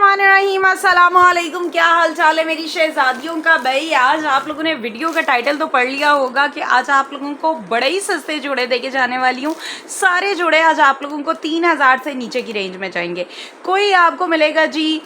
बिस्मिल्लाहिर्रहमानिर्रहीम, अस्सलामुअलैकुम। क्या हाल चाल है मेरी शहजादियों का। भाई आज आप लोगों ने वीडियो का टाइटल तो पढ़ लिया होगा कि आज आप लोगों को बड़े ही सस्ते जोड़े देके जाने वाली हूँ। सारे जोड़े आज आप लोगों को 3000 से नीचे की रेंज में जाएंगे। कोई आपको मिलेगा जी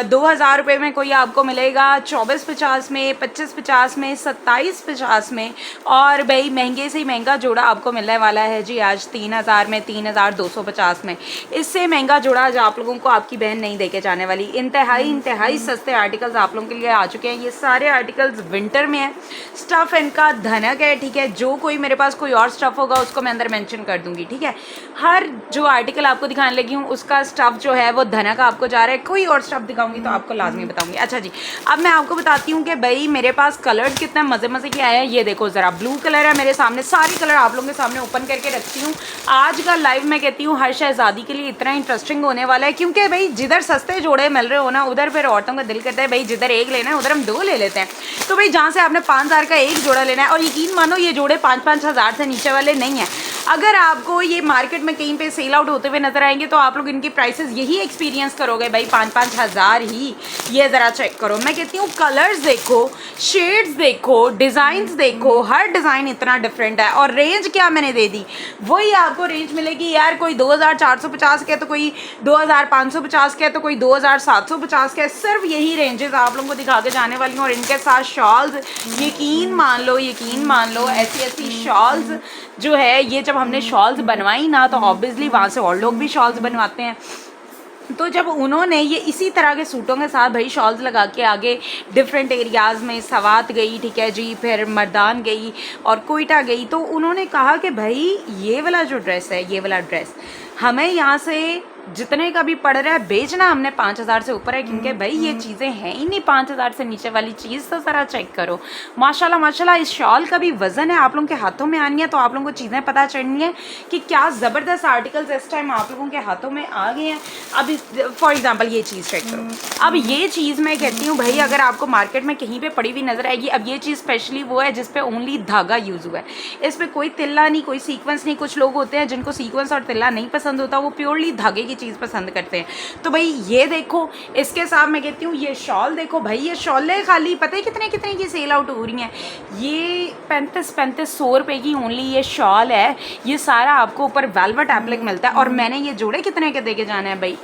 2000 रुपये में, कोई आपको मिलेगा 2450 में, 2550 में, 2750 में, और भाई महंगे से महंगा जोड़ा आपको मिलने वाला है जी आज 3000 में, 3250 में। इससे महंगा जोड़ा आज आप लोगों को आपकी बहन नहीं देके जाने वाली। इंतहाई सस्ते आर्टिकल्स आप लोगों के लिए आ चुके हैं। ये सारे आर्टिकल्स विंटर में है। स्टफ़ इनका धनक है, ठीक है। जो कोई मेरे पास कोई और स्टफ़ होगा उसको मैं अंदर मेंशन कर दूंगी, ठीक है। हर जो आर्टिकल आपको दिखाने लगी हूँ उसका स्टफ़ जो है वो धनक आपको जा रहा है। कोई और स्टफ़ दिखाऊंगी तो आपको लाजमी बताऊंगी। अच्छा जी, अब मैं आपको बताती हूँ कि भाई मेरे पास कलर कितने मज़े मज़े के आए हैं। ये देखो ज़रा, ब्लू कलर है मेरे सामने। सारे कलर आप लोगों के सामने ओपन करके रखती हूँ। आज का लाइव मैं कहती हूँ हर शहजादी के लिए इतना इंटरेस्टिंग होने वाला है, क्योंकि भाई जिधर सस्ते जोड़े मिल रहे हो ना उधर फिर औरतों का दिल करता है भाई जिधर एक लेना है उधर हम दो ले लेते हैं। तो भाई जहाँ से आपने 5000 का एक जोड़ा लेना है, और यकीन मानो ये जोड़े 5-5 हज़ार से नीचे वाले नहीं हैं। अगर आपको ये मार्केट में कहीं पे सेल आउट होते हुए नजर आएंगे तो आप लोग इनकी प्राइसेस यही एक्सपीरियंस करोगे भाई 5-5 हज़ार ही। ये ज़रा चेक करो। मैं कहती हूँ कलर्स देखो, शेड्स देखो, डिज़ाइंस देखो, हर डिज़ाइन इतना डिफरेंट है। और रेंज क्या मैंने दे दी, वही आपको रेंज मिलेगी यार। कोई 2450 के, तो कोई 2550 के, तो कोई 2750 के। सिर्फ यही रेंजेस आप लोगों को दिखा के जाने वाली हूँ। और इनके साथ शॉल्स, यकीन मान लो ऐसी शॉल्स जो है, ये जब हमने शॉल्स बनवाई ना तो ऑब्वियसली वहाँ से और लोग भी शॉल्स बनवाते हैं। तो जब उन्होंने ये इसी तरह के सूटों के साथ भाई शॉल्स लगा के आगे डिफरेंट एरियाज़ में सवात गई, ठीक है जी, फिर मर्दान गई और कोयटा गई, तो उन्होंने कहा कि भाई ये वाला जो ड्रेस है, ये वाला ड्रेस हमें यहाँ से जितने का भी पड़ रहा है बेचना हमने 5000 से ऊपर है, क्योंकि भाई ये चीज़ें हैं ही नहीं 5000 से नीचे वाली चीज़। तो ज़रा चेक करो, माशाल्लाह इस शॉल का भी वज़न है, आप लोगों के हाथों में आनी है तो आप लोगों को चीज़ें पता चलनी है कि क्या ज़बरदस्त आर्टिकल्स इस टाइम आप लोगों के हाथों में आ गए हैं। अब फॉर एग्जाम्पल ये चीज़ चेक करो। अब ये चीज़ मैं कहती हूँ भाई अगर आपको मार्केट में कहीं पर पड़ी हुई नज़र आएगी, अब ये चीज़ स्पेशली वो है जिस पर ओनली धागा यूज़ हुआ है, इस पर कोई तिल्ला नहीं, कोई सीक्वेंस नहीं। कुछ लोग होते हैं जिनको सीक्वेंस और तिल्ला नहीं पसंद होता, वो प्योरली धागे की चीज़ पसंद करते हैं। तो भाई ये देखो, इसके साथ मैं कहती हूँ ये शॉल देखो भाई। ये शॉलें खाली पता है कितने कितने की सेल आउट हो रही हैं। ये 3500 रुपये की ओनली ये शॉल है। ये सारा आपको ऊपर वेलवेट एप्लिक मिलता है। और मैंने ये जोड़े कितने के देके जाने हैं भाई,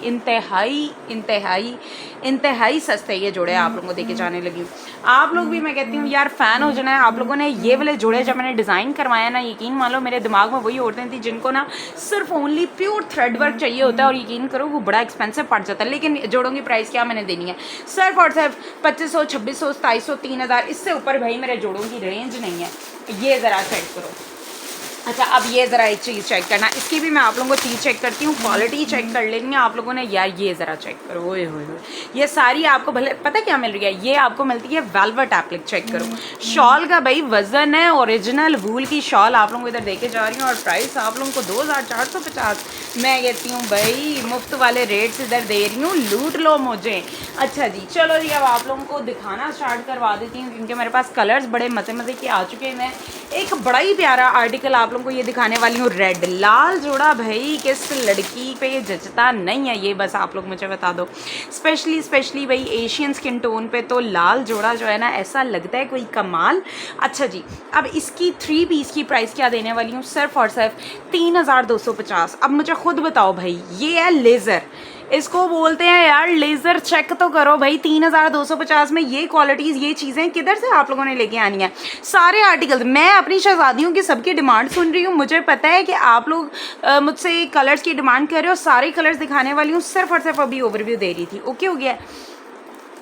इंतहाई सस्ते ये जोड़े आप लोगों को देके जाने लगी हूँ। आप लोग भी मैं कहती हूँ यार फ़ैन हो जाना है। आप लोगों ने ये वाले जोड़े जब मैंने डिज़ाइन करवाया ना, यकीन मान लो मेरे दिमाग में वही औरतें थी जिनको ना सिर्फ ओनली प्योर थ्रेड वर्क चाहिए होता है, और यकीन करो वो बड़ा एक्सपेंसिव पड़ जाता है। लेकिन जोड़ों की प्राइस क्या मैंने देनी है, सिर्फ और सिर्फ 2500, 2600, 2700, 3000। इससे ऊपर भाई मेरे जोड़ों की रेंज नहीं है। ये ज़रा चेक करो। अच्छा, अब ये ज़रा एक चीज़ चेक करना, इसकी भी मैं आप लोगों को चीज़ चेक करती हूँ, क्वालिटी चेक कर लेनी है आप लोगों ने यार। ये ज़रा चेक करो, ओए होए होए, ये सारी आपको भले पता क्या मिल रही है, ये आपको मिलती है वेलवेट एप्लिक। चेक करो शॉल का भाई वज़न है, ओरिजिनल वूल की शॉल आप लोगों को इधर देके जा रही हूँ। और प्राइस आप लोगों को 2450। मैं कहती हूँ भाई मुफ्त वाले रेट्स इधर दे रही हूँ, लूट लो मुझे। अच्छा जी, चलो जी, अब आप लोगों को दिखाना स्टार्ट करवा देती हूँ, क्योंकि मेरे पास कलर्स बड़े मज़े के आ चुके हैं। मैं एक बड़ा ही प्यारा आर्टिकल आप लोगों को ये दिखाने वाली हूँ। रेड लाल जोड़ा भाई किस लड़की पे जचता नहीं है, ये बस आप लोग मुझे बता दो। स्पेशली भाई एशियन स्किन टोन पे तो लाल जोड़ा जो है ना ऐसा लगता है कोई कमाल। अच्छा जी, अब इसकी 3 पीस की प्राइस क्या देने वाली हूँ, सिर्फ और सिर्फ 3250। अब मुझे खुद बताओ भाई, ये है लेज़र, इसको बोलते हैं यार लेज़र। चेक तो करो भाई 3250 में ये क्वालिटीज़, ये चीज़ें किधर से आप लोगों ने लेके आनी है। सारे आर्टिकल्स मैं अपनी शहजादियों की सबकी डिमांड सुन रही हूँ। मुझे पता है कि आप लोग मुझसे कलर्स की डिमांड कर रहे हो, सारे कलर्स दिखाने वाली हूँ। सिर्फ और सिर्फ अभी ओवरव्यू दे रही थी, ओके हो गया।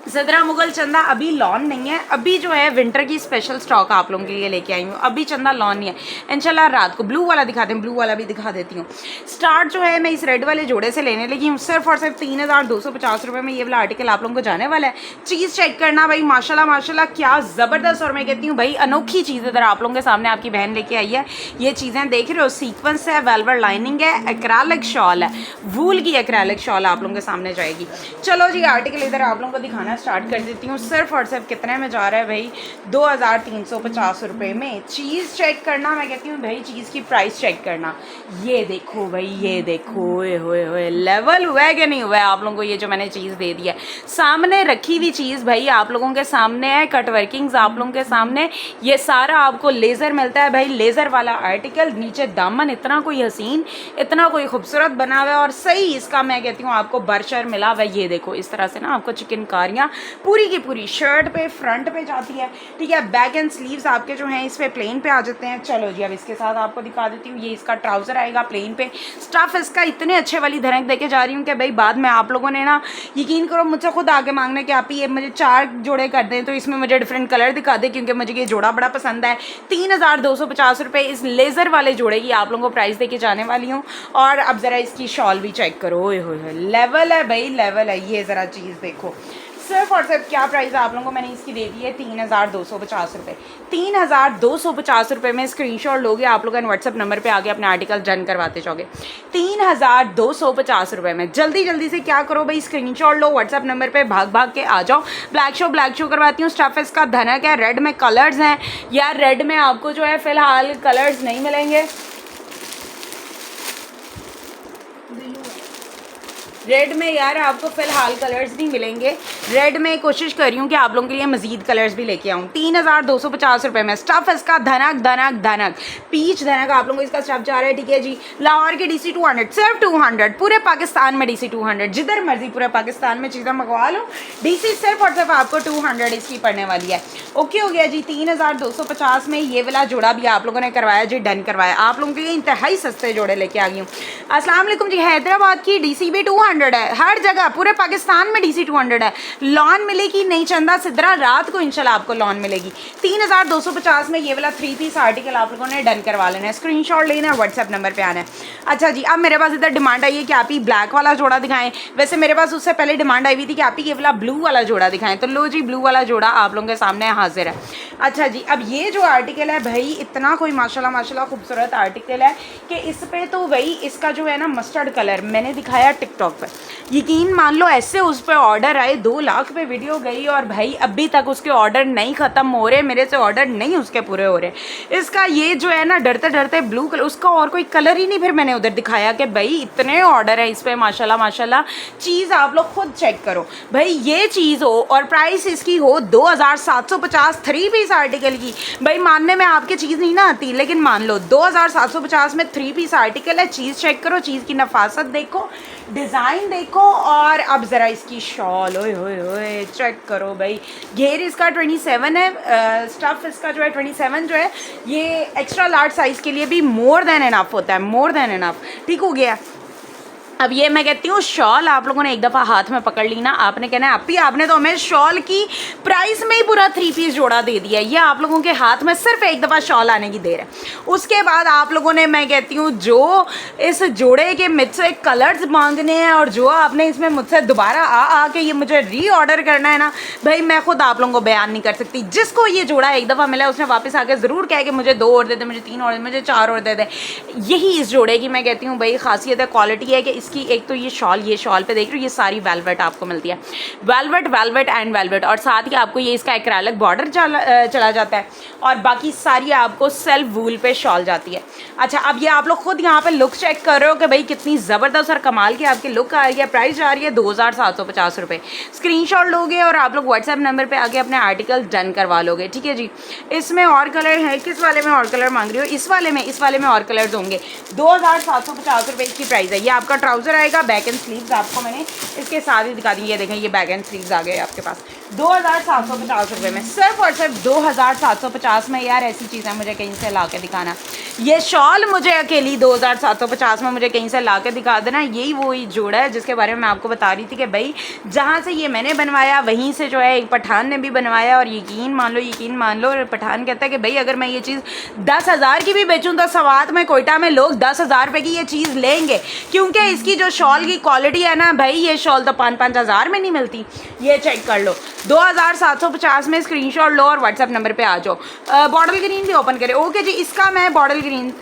ज़दरा मुगल चंदा अभी लॉन नहीं है, अभी जो है विंटर की स्पेशल स्टॉक आप लोगों के लिए लेके आई हूँ। अभी चंदा लॉन नहीं है, इंशाल्लाह रात को ब्लू वाला दिखाते हैं, ब्लू वाला भी दिखा देती हूँ। स्टार्ट जो है मैं इस रेड वाले जोड़े से लेने लगी हूँ। सिर्फ और सिर्फ 3250 रुपये में ये वाला आर्टिकल आप लोगों को जाने वाला है। चीज़ चेक करना भाई, माशाल्लाह क्या ज़बरदस्त। और मैं कहती हूँ भाई अनोखी चीज़ इधर आप लोगों के सामने आपकी बहन लेके आई है। ये चीज़ें देख रहे हो, सीक्वेंस है, वेलवेट लाइनिंग है, एक्रेलिक शॉल है, वूल की एक्रेलिक शॉल आप लोगों के सामने जाएगी। चलो जी, आर्टिकल इधर आप लोगों को दिखाना दिखाना स्टार्ट कर देती हूँ। सिर्फ और सिर्फ कितने में जा रहा है भाई, 2350 रुपये में। चीज़ चेक करना, मैं कहती हूँ भाई चीज़ की प्राइस चेक करना। ये देखो भाई, ये देखो, ओए होए होए, लेवल हुआ है कि नहीं हुआ है आप लोगों को। ये जो मैंने चीज़ दे दी है सामने रखी हुई चीज़ भाई आप लोगों के सामने है, कट वर्किंग्स आप लोगों के सामने। ये सारा आपको लेज़र मिलता है भाई, लेज़र वाला आर्टिकल। नीचे दामन इतना कोई हसीन, इतना कोई खूबसूरत बना हुआ है, और सही इसका मैं कहती हूँ आपको बर्शर मिला हुआ है। ये देखो इस तरह से ना आपको चिकनकारियाँ पूरी की पूरी शर्ट पे, फ्रंट पे जाती है, ठीक है। बैक एंड स्लीव्स आपके जो हैं इस पे प्लेन पे आ जाते हैं। चलो जी अब इसके साथ आपको दिखा देती हूँ। ये इसका ट्राउज़र आएगा प्लेन पे। स्टफ इसका इतने अच्छे वाली धनक देके जा रही हूँ कि भाई बाद में आप लोगों ने ना यकीन करो मुझसे खुद आगे मांगने कि आप ही ये मुझे 4 जोड़े कर दें तो इसमें मुझे डिफरेंट कलर दिखा दे, क्योंकि मुझे ये जोड़ा बड़ा पसंद है। 3250 रुपये इस लेज़र वाले जोड़े की आप लोगों को प्राइस देके जाने वाली हूँ। और अब ज़रा इसकी शॉल भी चेक करो, ओए होए, लेवल है भाई, लेवल है। ये ज़रा चीज़ देखो, सिर्फ और सिर्फ क्या प्राइस है आप लोगों को मैंने इसकी दे दी है, 3250 रुपये। 3250 रुपये में स्क्रीनशॉट लोगे आप लोग व्हाट्सअप नंबर पे आगे अपने आर्टिकल डन करवाते जाओगे। 3250 रुपये में जल्दी जल्दी से क्या करो भाई, स्क्रीनशॉट लो, व्हाट्सअप नंबर पे भाग भाग के आ जाओ। ब्लैक शो करवाती हूँ। स्टफ इसका धनक है, रेड में कलर्स हैं यार। रेड में आपको जो है फ़िलहाल कलर्स नहीं मिलेंगे, रेड में यार आपको फ़िलहाल कलर्स नहीं मिलेंगे। रेड में कोशिश कर रही हूँ कि आप लोगों के लिए मज़ीद कलर्स भी लेके आऊँ। 3250 रुपये में स्टफ़ इसका धनक पीच धनक आप लोगों को इसका स्टफ़ जा रहा है, ठीक है जी। लाहौर की DC 200, सिर्फ 200, पूरे पाकिस्तान में DC 200, जिधर मर्जी पूरे पाकिस्तान में चीज़ें मंगवा लो, DC सिर्फ और सिर्फ आपको 200 इसकी पड़ने वाली है। ओके हो गया जी। 3250 में ये वाला जोड़ा भी आप लोगों ने करवाया जी, डन करवाया। आप लोगों के लिए इंतहाई सस्ते जोड़े लेके आ गई हूँ। अस्सलाम वालेकुम जी। हैदराबाद की DC भी 200 है, हर जगह पूरे पाकिस्तान में DC 200 है। लॉन मिलेगी नहीं, चंदा सिद्रा रात को इंशाल्लाह आपको लॉन मिलेगी। 3250 में ये वाला 3 पीस आर्टिकल आप लोगों ने डन करवा लेना है। स्क्रीनशॉट लेना है, व्हाट्सएप नंबर पे आना है। अच्छा जी, अब मेरे पास इधर डिमांड आई है कि आप ही ब्लैक वाला जोड़ा दिखाएं। वैसे मेरे पास उससे पहले डिमांड आई हुई थी कि आप ही ये वाला ब्लू वाला जोड़ा दिखाएं, तो लो जी ब्लू वाला जोड़ा आप लोगों के सामने हाजिर है। अच्छा जी, अब ये जो आर्टिकल है भाई इतना कोई माशाल्लाह खूबसूरत आर्टिकल है कि इस पे तो भाई इसका जो है ना मस्टर्ड कलर मैंने दिखाया टिकटॉक पर, यकीन मान लो ऐसे उस पर ऑर्डर आए, 2 लाख पे वीडियो गई और भाई अभी तक उसके ऑर्डर नहीं ख़त्म हो रहे, मेरे से ऑर्डर नहीं उसके पूरे हो रहे। इसका ये जो है ना डरते डरते ब्लू कलर, उसका और कोई कलर ही नहीं फिर मैंने उधर दिखाया कि भाई इतने ऑर्डर है इस पर माशाल्लाह। चीज़ आप लोग खुद चेक करो भाई, ये चीज़ हो और प्राइस इसकी हो 2750 3 पीस आर्टिकल की। भाई मानने में आपकी चीज़ नहीं ना आती, लेकिन मान लो 2750 में 3 पीस आर्टिकल है। चीज़ चेक करो, चीज़ की नफासत देखो, डिज़ाइन देखो, और अब ज़रा इसकी शॉल, ओए होए होए, चेक करो भाई। घेर इसका 27 है, स्टफ़ इसका जो है 27 जो है, ये एक्स्ट्रा लार्ज साइज़ के लिए भी मोर देन इनफ होता है, मोर देन इनफ। ठीक हो गया। अब ये मैं कहती हूँ शॉल आप लोगों ने एक दफ़ा हाथ में पकड़ ली ना, आपने कहना है अपी आपने तो हमें शॉल की प्राइस में ही पूरा 3 पीस जोड़ा दे दिया। ये आप लोगों के हाथ में सिर्फ एक दफ़ा शॉल आने की देर है। उसके बाद आप लोगों ने मैं कहती हूँ जो इस जोड़े के मुझसे कलर्स मांगने हैं और जो आपने इसमें मुझसे दोबारा आ के ये मुझे री ऑर्डर करना है ना भाई, मैं खुद आप लोगों को बयान नहीं कर सकती। जिसको ये जोड़ा एक दफ़ा मिला उसने वापस आके ज़रूर कहा कि मुझे 2 और दे दे, मुझे 3 और, मुझे 4 और दे दे। यही इस जोड़े की मैं कहती हूँ भाई खासियत है, क्वालिटी है कि की एक तो ये शॉल पे देख रहे हो, ये सारी वेलवेट आपको मिलती है, वेलवेट एंड वेलवेट, और साथ ही आपको ये इसका एक्रेलिक बॉर्डर चला जाता है, और बाकी सारी आपको सेल्फ वूल पे शॉल जाती है। अच्छा, अब ये आप लोग खुद यहाँ पे लुक चेक कर रहे हो कि भाई कितनी ज़बरदस्त और कमाल की आपकी लुक आ रही है। प्राइस जा रही है 2750 रुपये। स्क्रीनशॉट लोगे और आप लोग व्हाट्सएप नंबर पे आके अपने आर्टिकल डन करवा लोगे, ठीक है जी। इसमें और कलर है, किस वाले में और कलर मांग रही हो? इस वाले में और कलर्स होंगे। 2750 रुपये इसकी प्राइस है। ये आपका ट्राउज़र आएगा, बैक एंड स्लीव्स आपको मैंने इसके साथ ही दिखा दी। ये देखें, ये बैक एंड स्लीव्स आ गए आपके पास 2750 रुपये में, सिर्फ और सिर्फ 2750 में। यार ऐसी चीज़ें मुझे कहीं से ला के दिखाना। ये शॉल मुझे अकेली 2750 में मुझे कहीं से ला के दिखा देना। यही वही जोड़ा है जिसके बारे में मैं आपको बता रही थी कि भाई जहाँ से ये मैंने बनवाया वहीं से जो है एक पठान ने भी बनवाया, और यकीन मान लो पठान कहता है कि भाई अगर मैं ये चीज़ 10,000 की भी बेचूँ तो सवात में कोयटा में लोग 10,000 रुपये की ये चीज़ लेंगे, क्योंकि इसकी जो शॉल की क्वालिटी है ना भाई, ये शॉल तो 5-5 हज़ार में नहीं मिलती। ये चेक कर लो, 2750 में स्क्रीनशॉट लो और व्हाट्सएप नंबर पे आ जाओ। बॉटल ग्रीन भी ओपन करें। ओके जी, इसका मैं बॉटल ग्रीन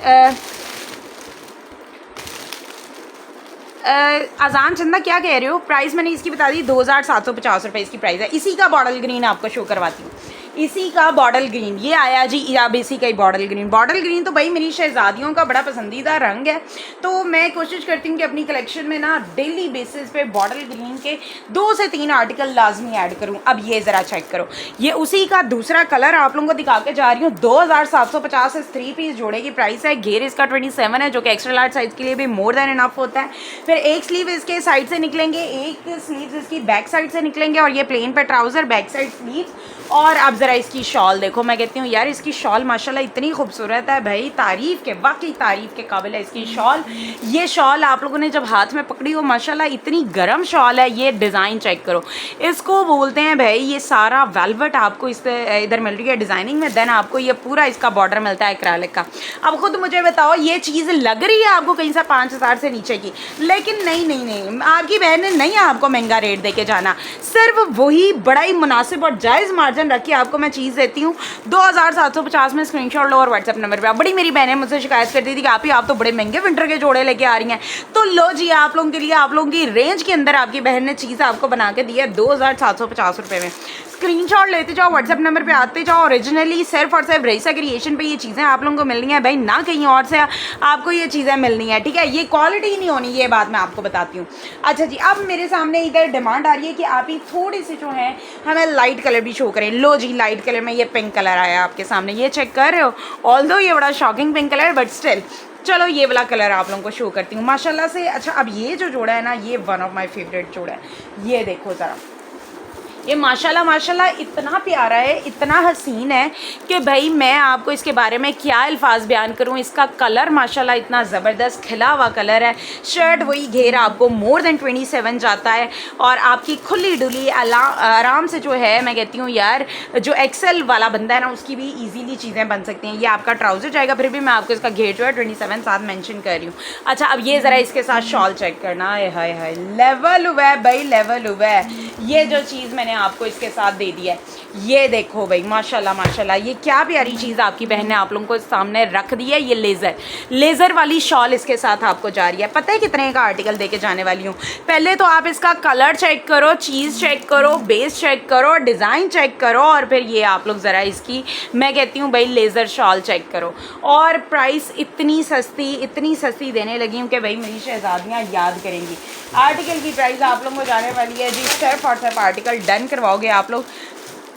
अजान चंदा क्या कह रहे हो? प्राइस मैंने इसकी बता दी 2750 रुपये इसकी प्राइस है। इसी का बॉटल ग्रीन आपको शो करवाती हूँ, इसी का बॉटल ग्रीन ये आया जी। अब इसी का ही बॉटल ग्रीन तो भाई मेरी शहजादियों का बड़ा पसंदीदा रंग है, तो मैं कोशिश करती हूँ कि अपनी कलेक्शन में ना डेली बेसिस पे बॉटल ग्रीन के 2 से 3 आर्टिकल लाजमी ऐड करूँ। अब ये ज़रा चेक करो, ये उसी का दूसरा कलर आप लोगों को दिखा के जा रही हूँ। 2750 इस 3 पीस जोड़े की प्राइस है। घेर इसका 27 है, जो कि एक्स्ट्रा लार्ज साइज़ के लिए भी मोर देन इनफ होता है। फिर एक स्लीव इसके साइड से निकलेंगे, एक स्लीव इसकी बैक साइड से निकलेंगे, और ये प्लेन पे ट्राउज़र, बैक साइड स्लीव। और अब ज़रा इसकी शॉल देखो, मैं कहती हूँ यार इसकी शॉल माशाल्लाह इतनी खूबसूरत है भाई, तारीफ़ के, वाकई तारीफ़ के काबिल है इसकी शॉल। ये शॉल आप लोगों ने जब हाथ में पकड़ी हो माशाल्लाह इतनी गर्म शॉल है। ये डिज़ाइन चेक करो, इसको बोलते हैं भाई, ये सारा वेलवेट आपको इस इधर मिल रही है डिज़ाइनिंग में, देन आपको ये पूरा इसका बॉर्डर मिलता है एक्रेलिक का। अब खुद मुझे बताओ, ये चीज़ लग रही है आपको कहीं से 5000 से नीचे की, लेकिन नहीं, आपकी बहन ने नहीं आपको महंगा रेट दे के जाना, सिर्फ वही बड़ा ही मुनासिब और जायज़ मार्जिन रख के आपको मैं चीज़ देती हूँ। 2750 में स्क्रीनशॉट लो और व्हाट्सएप नंबर पे। बड़ी मेरी बहनें मुझसे शिकायत करती थी कि आप तो बड़े महंगे विंटर के जोड़े लेके आ रही हैं, तो लो जी आप लोगों के लिए, आप लोगों की रेंज के अंदर आपकी बहन ने चीज़ आपको बना के दी है 2750 रुपये में। स्क्रीनशॉट लेते जाओ, व्हाट्सएप नंबर पे आते जाओ। ओरिजिनली सिर्फ और सिर्फ रईसा क्रिएशन पे ये चीज़ें आप लोगों को मिलनी है भाई, ना कहीं और से आपको ये चीज़ें मिलनी है, ठीक है। ये क्वालिटी नहीं होनी, ये बात मैं आपको बताती हूँ। अच्छा जी, अब मेरे सामने इधर डिमांड आ रही है कि आप ही थोड़ी सी जो है हमें लाइट कलर भी शो करें। लो जी, लाइट कलर में ये पिंक कलर आया आपके सामने, ये चेक कर रहे हो। ऑल्दो ये बड़ा shocking pink colour, but still चलो ये वाला कलर आप लोगों को शो करती हूँ माशाल्लाह से। अच्छा, अब ये जो जोड़ा है ना, ये वन ऑफ माय फेवरेट जोड़ा है। ये देखो ज़रा, ये माशाल्लाह इतना प्यारा है, इतना हसीन है कि भाई मैं आपको इसके बारे में क्या अल्फाज बयान करूं। इसका कलर माशाल्लाह इतना ज़बरदस्त खिला हुआ कलर है। शर्ट वही घेर आपको मोर देन 27 जाता है, और आपकी खुली डुली आराम से जो है, मैं कहती हूँ यार जो एक्सेल वाला बंदा है ना, उसकी भी ईजीली चीज़ें बन सकती हैं। ये आपका ट्राउज़र जाएगा, फिर भी मैं आपको इसका घेर जो है 27 साथ मेंशन कर रही हूँ। अच्छा, अब ये ज़रा इसके साथ शॉल चेक करना, हाय हाय लेवल हुआ है भाई, लेवल हुआ है। ये जो चीज़ मैंने आपको इसके साथ दे दी है, ये देखो भाई माशाल्लाह ये क्या प्यारी चीज़ आपकी बहन ने आप लोगों को सामने रख दी है। ये लेज़र वाली शॉल इसके साथ आपको जा रही है। पता है कितने का आर्टिकल देके जाने वाली हूँ? पहले तो आप इसका कलर चेक करो, चीज़ चेक करो, बेस चेक करो, डिज़ाइन चेक करो, और फिर ये आप लोग ज़रा इसकी, मैं कहती हूँ भाई लेज़र शॉल चेक करो। और प्राइस इतनी सस्ती देने लगी हूँ कि भाई मेरी शहजादियाँ याद करेंगी। आर्टिकल की प्राइस आप लोगों को जाने वाली है जी, सिर्फ और सिर्फ आर्टिकल डन करवाओगे आप लोग,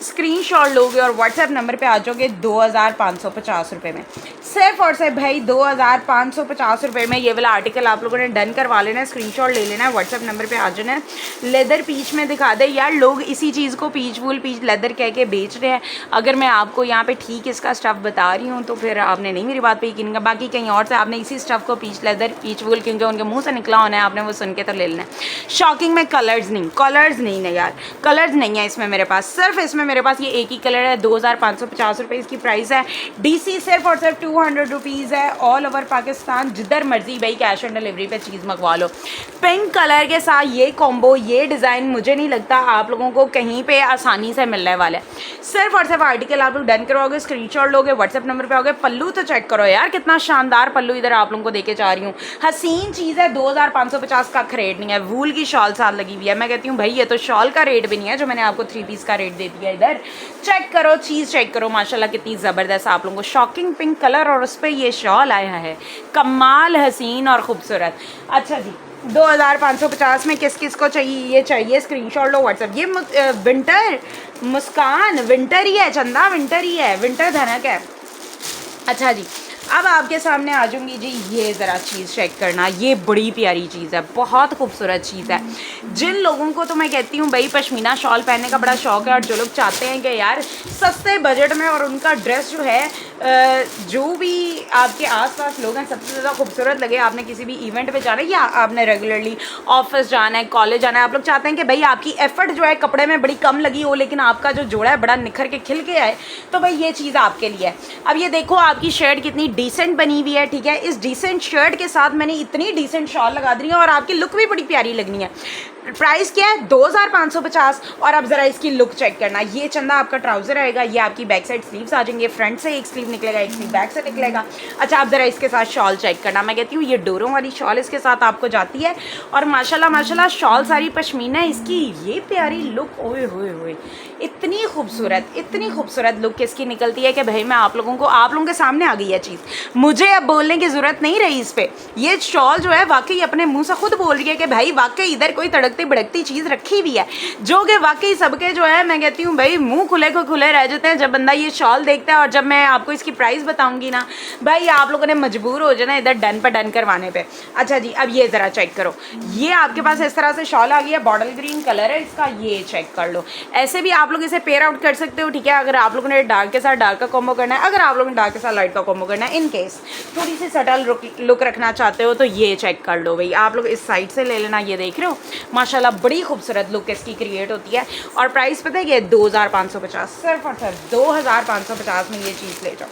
स्क्रीनशॉट लोगे और व्हाट्सएप नंबर पे आ जाओगे 2550 रुपये में, सिर्फ और सिर्फ भाई 2550 रुपये में ये वाला आर्टिकल आप लोगों ने डन करवा लेना है। स्क्रीनशॉट ले लेना है, व्हाट्सएप नंबर पे आ जाना है। लेदर पीच में दिखा दे यार, लोग इसी चीज़ को पीच वूल पीच लेदर कह के बेच रहे हैं। अगर मैं आपको यहाँ पे ठीक इसका स्टफ़ बता रही हूँ तो फिर आपने नहीं मेरी बात पे यकीन, बाकी कहीं और से आपने इसी स्टफ़ को पीच लेदर पीच वूल क्योंकि उनके मुँह से निकला होना है, आपने वो सुन के तो ले लेना है। शॉकिंग में कलर्स नहीं है यार, कलर्स नहीं है इसमें मेरे पास, सिर्फ इसमें मेरे पास ये एक ही कलर है। 2550 रुपये इसकी प्राइस है। DC सिर्फ और सिर्फ 200 रुपीज़ है। ऑल ओवर पाकिस्तान जिधर मर्जी भाई कैश ऑन डिलीवरी पे चीज़ मंगवा लो। पिंक कलर के साथ ये कॉम्बो, ये डिज़ाइन मुझे नहीं लगता आप लोगों को कहीं पे आसानी से मिलने वाला है। सिर्फ और सिर्फ आर्टिकल आप लोग डन करवाओगे, स्क्रीनशॉट लोगे, व्हाट्सएप नंबर पे आओगे। पल्लू तो चेक करो यार, कितना शानदार पल्लू इधर आप लोगों को देके जा रही हूँ। हसीन चीज़ है, 2550 का रेट नहीं है। वूल की शॉल साथ लगी हुई है। मैं कहती हूँ भाई ये तो शॉल का रेट भी नहीं है जो मैंने आपको 3 पीस का रेट दे दिया। इधर चेक करो, चीज़ चेक करो, माशाल्लाह कितनी ज़बरदस्त आप लोगों को शॉकिंग पिंक कलर और उस पर ये शॉल आया है, कमाल हसीन और ख़ूबसूरत। अच्छा जी, 2550 में किस किस को चाहिए? ये चाहिए, स्क्रीनशॉट लो, व्हाट्सएप। ये विंटर मुस्कान विंटर ही है, चंदा विंटर ही है, विंटर धनक है। अच्छा जी, अब आपके सामने आ जाऊंगी जी, ये ज़रा चीज़ चेक करना, ये बड़ी प्यारी चीज़ है, बहुत खूबसूरत चीज़ है। जिन लोगों को तो मैं कहती हूँ भाई पश्मीना शॉल पहनने का बड़ा शौक़ है और जो लोग चाहते हैं कि यार सस्ते बजट में और उनका ड्रेस जो है जो भी आपके आसपास लोग हैं सबसे ज़्यादा खूबसूरत लगे, आपने किसी भी इवेंट पे जाना है या आपने रेगुलरली ऑफिस जाना है, कॉलेज जाना है, आप लोग चाहते हैं कि भाई आपकी एफर्ट जो है कपड़े में बड़ी कम लगी हो लेकिन आपका जो जोड़ा है बड़ा निखर के खिल के आए, तो भाई ये चीज़ आपके लिए है। अब ये देखो आपकी शर्ट कितनी डिसेंट बनी हुई है, ठीक है। इस डिसेंट शर्ट के साथ मैंने इतनी डिसेंट शॉल लगा दी है और आपकी लुक भी बड़ी प्यारी लगनी है। प्राइस क्या है 2550। और अब ज़रा इसकी लुक चेक करना। ये चंदा आपका ट्राउज़र आएगा, ये आपकी बैक साइड स्लीव्स आ जाएंगे, फ्रंट से एक स्लीव निकलेगा, एक स्लीव बैक से निकलेगा। अच्छा आप ज़रा इसके साथ शॉल चेक करना। मैं कहती हूँ ये डोरों वाली शॉल इसके साथ आपको जाती है और माशाल्लाह माशाल्लाह शॉल सारी पश्मीना है इसकी। ये प्यारी लुक, ओए होए होए, इतनी खूबसूरत लुक इसकी निकलती है कि भाई मैं आप लोगों के सामने आ गई है चीज़, मुझे अब बोलने की ज़रूरत नहीं रही इस पर। ये शॉल जो है वाकई अपने मुँह से खुद बोल रही है कि भाई वाकई इधर कोई तड़कती भड़कती चीज़ रखी हुई है, जो कि वाकई सबके जो है मैं कहती हूँ भाई मुंह खुले को खुले रह जाते हैं जब बंदा ये शॉल देखता है। और जब मैं आपको इसकी प्राइस बताऊंगी ना भाई आप लोगों ने मजबूर हो जाना इधर डन पर डन करवाने पे। अच्छा जी अब ये ज़रा चेक करो, ये आपके पास इस तरह से शॉल आ गई है, बॉटल ग्रीन कलर है इसका, ये चेक कर लो। ऐसे भी आप लोग इसे पेयर आउट कर सकते हो, ठीक है। अगर आप लोगों ने डार्क के साथ डार्क का कॉम्बो करना है, अगर आप लोगों ने डार्क के साथ लाइट का कॉम्बो करना है, इन केस थोड़ी सी सटल लुक रखना चाहते हो तो ये चेक कर लो भाई। आप लोग इस साइड से ले लेना, ये देख रहे हो माशाल्लाह बड़ी खूबसूरत लुक इसकी क्रिएट होती है। और प्राइस पता है कि 2550, सिर्फ और सिर्फ 2550 में ये चीज़ ले जाओ।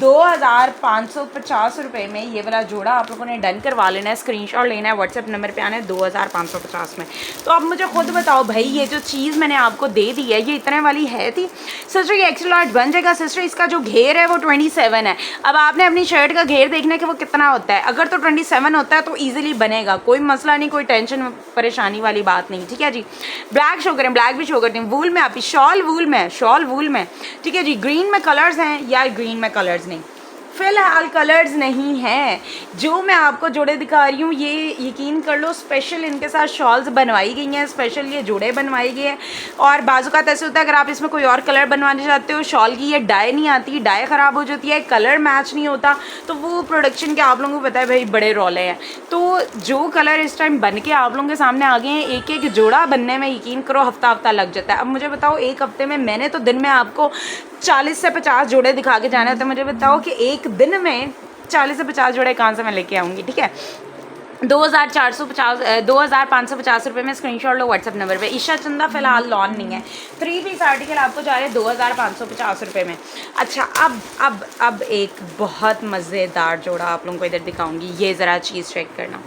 2550 रुपये में ये वाला जोड़ा आप लोगों ने डन करवा लेना है, स्क्रीनशॉट लेना है, व्हाट्सएप नंबर पे आना है 2550 में। तो अब मुझे खुद बताओ भाई ये जो चीज़ मैंने आपको दे दी है ये इतने वाली है थी? सिस्टर ये एक्स्ट्रा लार्ज बन जाएगा सिस्टर, इसका जो घेर है वो 27 है। अब आपने अपनी शर्ट का घेर देखना है कि वो कितना होता है, अगर तो 27 होता है तो ईजिली बनेगा, कोई मसला नहीं, कोई टेंशन परेशानी वाली बात नहीं, ठीक है जी। ब्लैक शो करें, ब्लैक भी शो करती हूँ, वूल में आपकी शॉल वूल में, ठीक है जी। ग्रीन में कलर्स हैं या ग्रीन में कलर्स नहीं, फ़िलहाल कलर्स नहीं है। जो मैं आपको जोड़े दिखा रही हूँ ये यकीन कर लो स्पेशल इनके साथ शॉल्स बनवाई गई हैं, स्पेशल ये जोड़े बनवाए गए हैं। और बाजू का ऐसे होता है अगर आप इसमें कोई और कलर बनवाना चाहते हो शॉल की, ये डाई नहीं आती, डाई ख़राब हो जाती है, कलर मैच नहीं होता, तो वो प्रोडक्शन के आप लोगों को पता है भाई बड़े रौले हैं। तो जो कलर इस टाइम बन के आप लोगों के सामने आ गए हैं, एक एक जोड़ा बनने में यकीन करो हफ्ता लग जाता है। अब मुझे बताओ एक हफ्ते में मैंने तो दिन में आपको 40 से 50 जोड़े दिखा के जाना है, तो मुझे बताओ कि एक दिन में 40 से 50 जोड़े कहाँ से मैं लेके आऊँगी, ठीक है। 2550 रुपये में स्क्रीनशॉट लो व्हाट्सएप नंबर पे। ईशा चंदा फ़िलहाल लॉन नहीं है, 3 पीस आर्टिकल आपको जा रहे हैं 2550 रुपये में। अच्छा अब एक बहुत मज़ेदार जोड़ा आप लोगों को इधर दिखाऊंगी, ये ज़रा चीज़ चेक करना।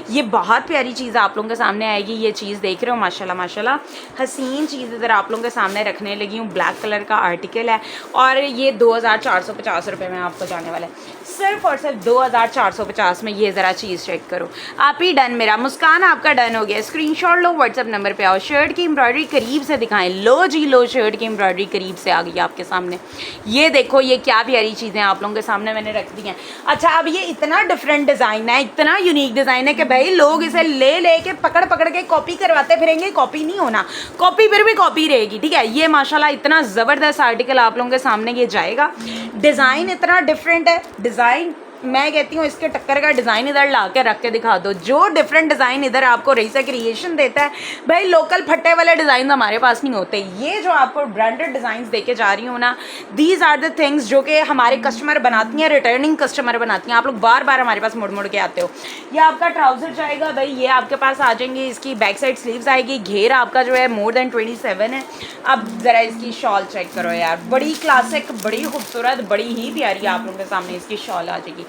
ये बहुत प्यारी चीज़ आप लोगों के सामने आएगी। ये चीज़ देख रहे हो माशाल्लाह माशाल्लाह हसीन चीज़ इधर आप लोगों के सामने रखने लगी हूँ। ब्लैक कलर का आर्टिकल है और ये 2450 रुपये में आपको जाने वाला है, सिर्फ और सिर्फ 2450 में। ये ज़रा चीज़ चेक करो, आप ही डन, मेरा मुस्कान आपका डन हो गया। स्क्रीनशॉट लो व्हाट्सएप नंबर पे आओ, शर्ट की एम्ब्रॉयडरी करीब से दिखाएं। लो जी लो, शर्ट की एम्ब्रॉयडरी करीब से आ गई आपके सामने। ये देखो ये क्या प्यारी चीज़ें आप लोगों के सामने मैंने रख दी हैं। अच्छा अब ये इतना डिफरेंट डिज़ाइन है, इतना यूनिक डिज़ाइन है कि भाई लोग इसे ले के पकड़ के कॉपी करवाते फिरेंगे। कॉपी नहीं होना, कॉपी फिर भी कॉपी रहेगी, ठीक है। ये माशाल्लाह इतना ज़बरदस्त आर्टिकल आप लोगों के सामने ये जाएगा। डिज़ाइन इतना डिफरेंट है, डिज़ाइन मैं कहती हूँ इसके टक्कर का डिज़ाइन इधर ला के रख के दिखा दो। जो डिफरेंट डिज़ाइन इधर आपको रईसा क्रिएशन देता है भाई, लोकल फट्टे वाले डिज़ाइन हमारे पास नहीं होते। ये जो आपको ब्रांडेड डिज़ाइन देके जा रही हूँ ना, दीज आर द थिंग्स जो कि हमारे कस्टमर बनाती हैं, रिटर्निंग कस्टमर बनाती हैं। आप लोग बार बार हमारे पास मुड़ के आते हो। ये आपका ट्राउज़र जाएगा भाई, ये आपके पास आ जाएंगे, इसकी बैक साइड स्लीव्स आएगी, घेर आपका जो है मोर देन 27 है। अब ज़रा इसकी शॉल चेक करो यार, बड़ी क्लासिक, बड़ी खूबसूरत, बड़ी ही प्यारी आप लोगों के सामने इसकी शॉल आ जाएगी।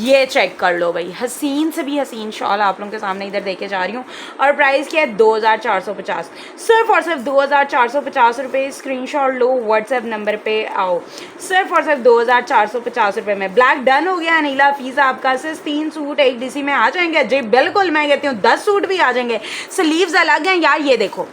ये चेक कर लो भाई, हसीन से भी हसीन शॉल आप लोगों के सामने इधर देके जा रही हूँ। और प्राइस क्या है 2450, सिर्फ और सिर्फ 2450 रुपये। स्क्रीनशॉट लो व्हाट्सएप नंबर पे आओ, सिर्फ और सिर्फ 2450 रुपये में। ब्लैक डन हो गया, नीला फीसा आपका। सिर्फ 3 सूट एक डीसी में आ जाएंगे जी, बिल्कुल मैं कहती हूँ 10 सूट भी आ जाएंगे। स्लीव्स अलग हैं यार, ये देखो